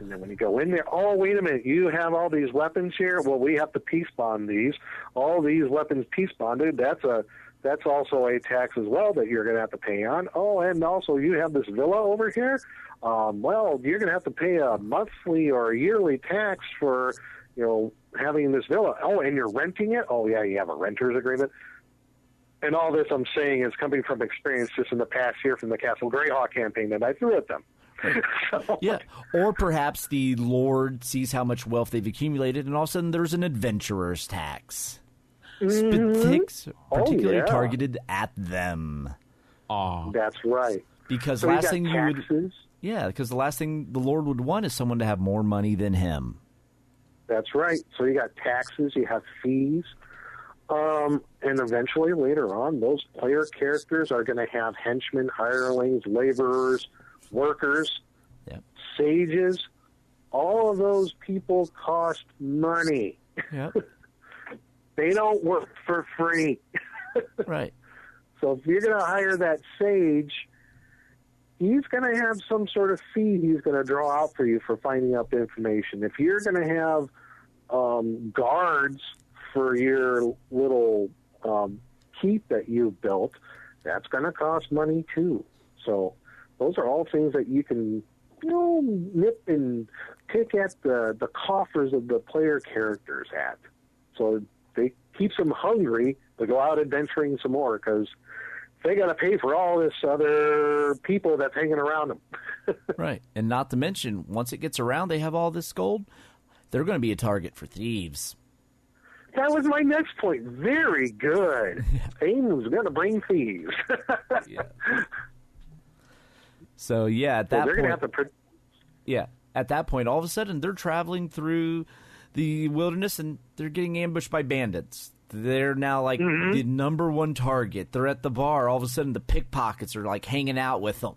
And then when you go in there, oh, wait a minute, you have all these weapons here? Well, we have to peace bond these. All these weapons peace bonded, that's also a tax as well that you're going to have to pay on. Oh, and also you have this villa over here? Well, you're going to have to pay a monthly or a yearly tax for, having this villa. Oh, and you're renting it? Oh, yeah, you have a renter's agreement. And all this I'm saying is coming from experience just in the past year from the Castle Greyhawk campaign that I threw at them. Yeah, or perhaps the Lord sees how much wealth they've accumulated, and all of a sudden there's an adventurer's tax, particularly targeted at them. That's right. Because so last thing because the last thing the Lord would want is someone to have more money than him. That's right. So you got taxes, you have fees. And eventually, later on, those player characters are going to have henchmen, hirelings, laborers, workers, sages. All of those people cost money. Yep. They don't work for free. Right. So if you're going to hire that sage, he's going to have some sort of fee he's going to draw out for you for finding out the information. If you're going to have guards for your little keep that you've built, that's going to cost money too. So those are all things that you can nip and pick at the coffers of the player characters at. So they keeps them hungry to go out adventuring some more, because they got to pay for all this other people that's hanging around them. Right. And not to mention, once it gets around, they have all this gold, they're going to be a target for thieves. That was my next point. Very good. Fame's going to bring thieves. So, yeah, at that they're point... going to have to... Yeah. At that point, all of a sudden, they're traveling through the wilderness, and they're getting ambushed by bandits. They're now, like, the number one target. They're at the bar. All of a sudden, the pickpockets are, like, hanging out with them,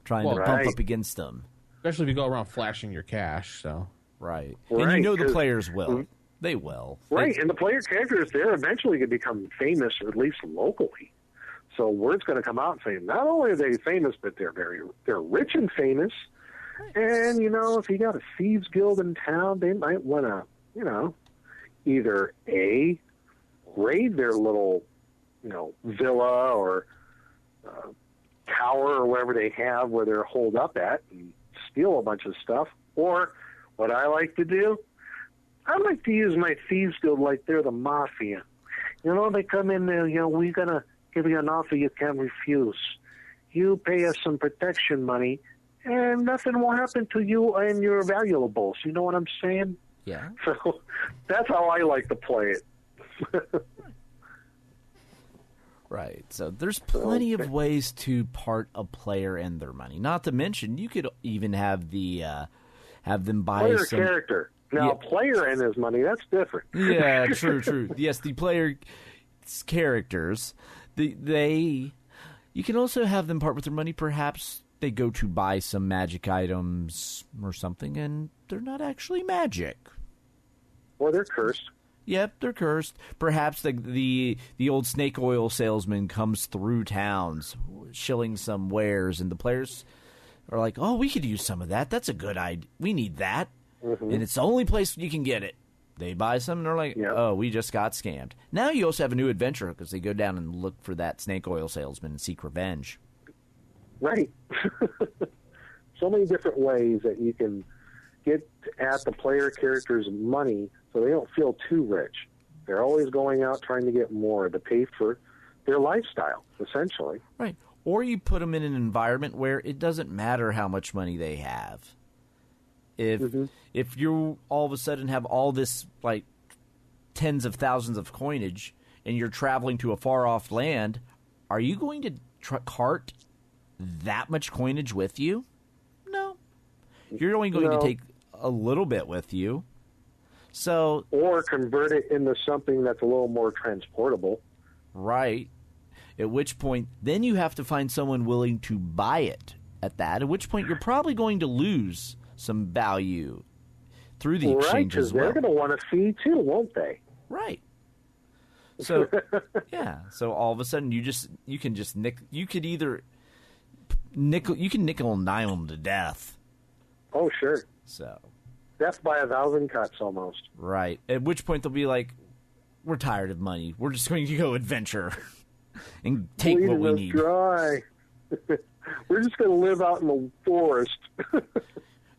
trying to bump up against them. Especially if you go around flashing your cash, so... Right. And you know the players will. They will. Right, and the player characters, they're eventually going to become famous, at least locally. So word's going to come out saying not only are they famous, but they're rich and famous. And, if you got a thieves guild in town, they might want to, either A, raid their little, villa or tower or wherever they have where they're holed up at and steal a bunch of stuff. Or what I like to do, I like to use my thieves guild like they're the mafia. They come in there, we're going to give you an offer you can't refuse. You pay us some protection money, and nothing will happen to you and your valuables. You know what I'm saying? Yeah. So that's how I like to play it. Right. So there's plenty of ways to part a player and their money. Not to mention, you could even have them buy player some character. Now, player and his money, that's different. Yeah, true. Yes, the player characters, you can also have them part with their money. Perhaps they go to buy some magic items or something, and they're not actually magic. Or they're cursed. Yep, they're cursed. Perhaps the old snake oil salesman comes through towns, shilling some wares, and the players are like, "Oh, we could use some of that. That's a good idea. We need that." And it's the only place you can get it. They buy some, and they're like, oh, we just got scammed. Now you also have a new adventure because they go down and look for that snake oil salesman and seek revenge. Right. So many different ways that you can get at the player character's money so they don't feel too rich. They're always going out trying to get more to pay for their lifestyle, essentially. Right. Or you put them in an environment where it doesn't matter how much money they have. If you all of a sudden have all this, like, tens of thousands of coinage and you're traveling to a far-off land, are you going to cart that much coinage with you? No. You're only going to take a little bit with you. So, or convert it into something that's a little more transportable. Right. At which point, then you have to find someone willing to buy it at which point you're probably going to lose some value through the exchange as well. They're going to want a fee too, won't they? Right. So, so all of a sudden you can nickel and dime them to death. Oh, sure. So. Death by 1,000 cuts almost. Right. At which point they'll be like, we're tired of money. We're just going to go adventure and take what we need. Dry. We're just going to live out in the forest.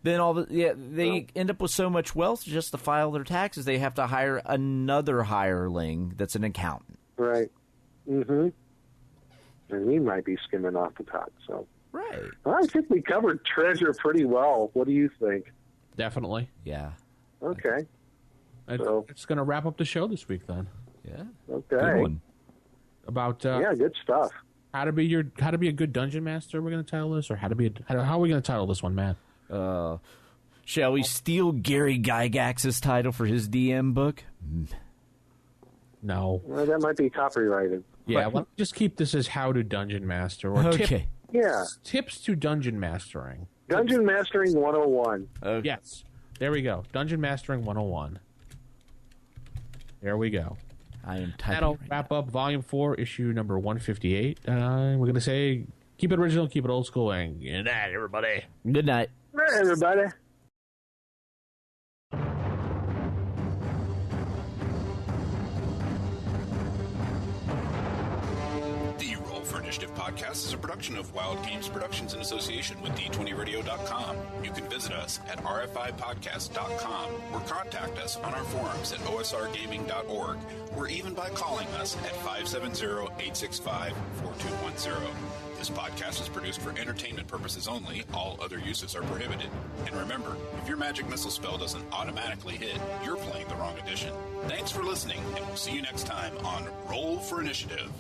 Then they end up with so much wealth just to file their taxes. They have to hire another hireling that's an accountant. Right. And he might be skimming off the top. So. Right. Well, I think we covered treasure pretty well. What do you think? Definitely. Yeah. Okay. It's going to wrap up the show this week then. Yeah. Okay. Good one. About good stuff. How to be a good dungeon master. We're going to title this, or how are we going to title this one, Matt? Shall we steal Gary Gygax's title for his DM book? No. Well, that might be copyrighted. Yeah, let's just keep this as How to Dungeon Master. Or tips to Dungeon Mastering. Dungeon Mastering 101. Yes. There we go. Dungeon Mastering 101. There we go. I am typing. That'll wrap up Volume 4, issue number 158. We're going to say, keep it original, keep it old school, and good night, everybody. Good night. Good night, everybody. The Roll for Initiative podcast is a production of Wild Games Productions in association with D20Radio.com. You can visit us at rfipodcast.com or contact us on our forums at osrgaming.org or even by calling us at 570-865-4210. This podcast is produced for entertainment purposes only. All other uses are prohibited. And remember, if your magic missile spell doesn't automatically hit, you're playing the wrong edition. Thanks for listening, and we'll see you next time on Roll for Initiative.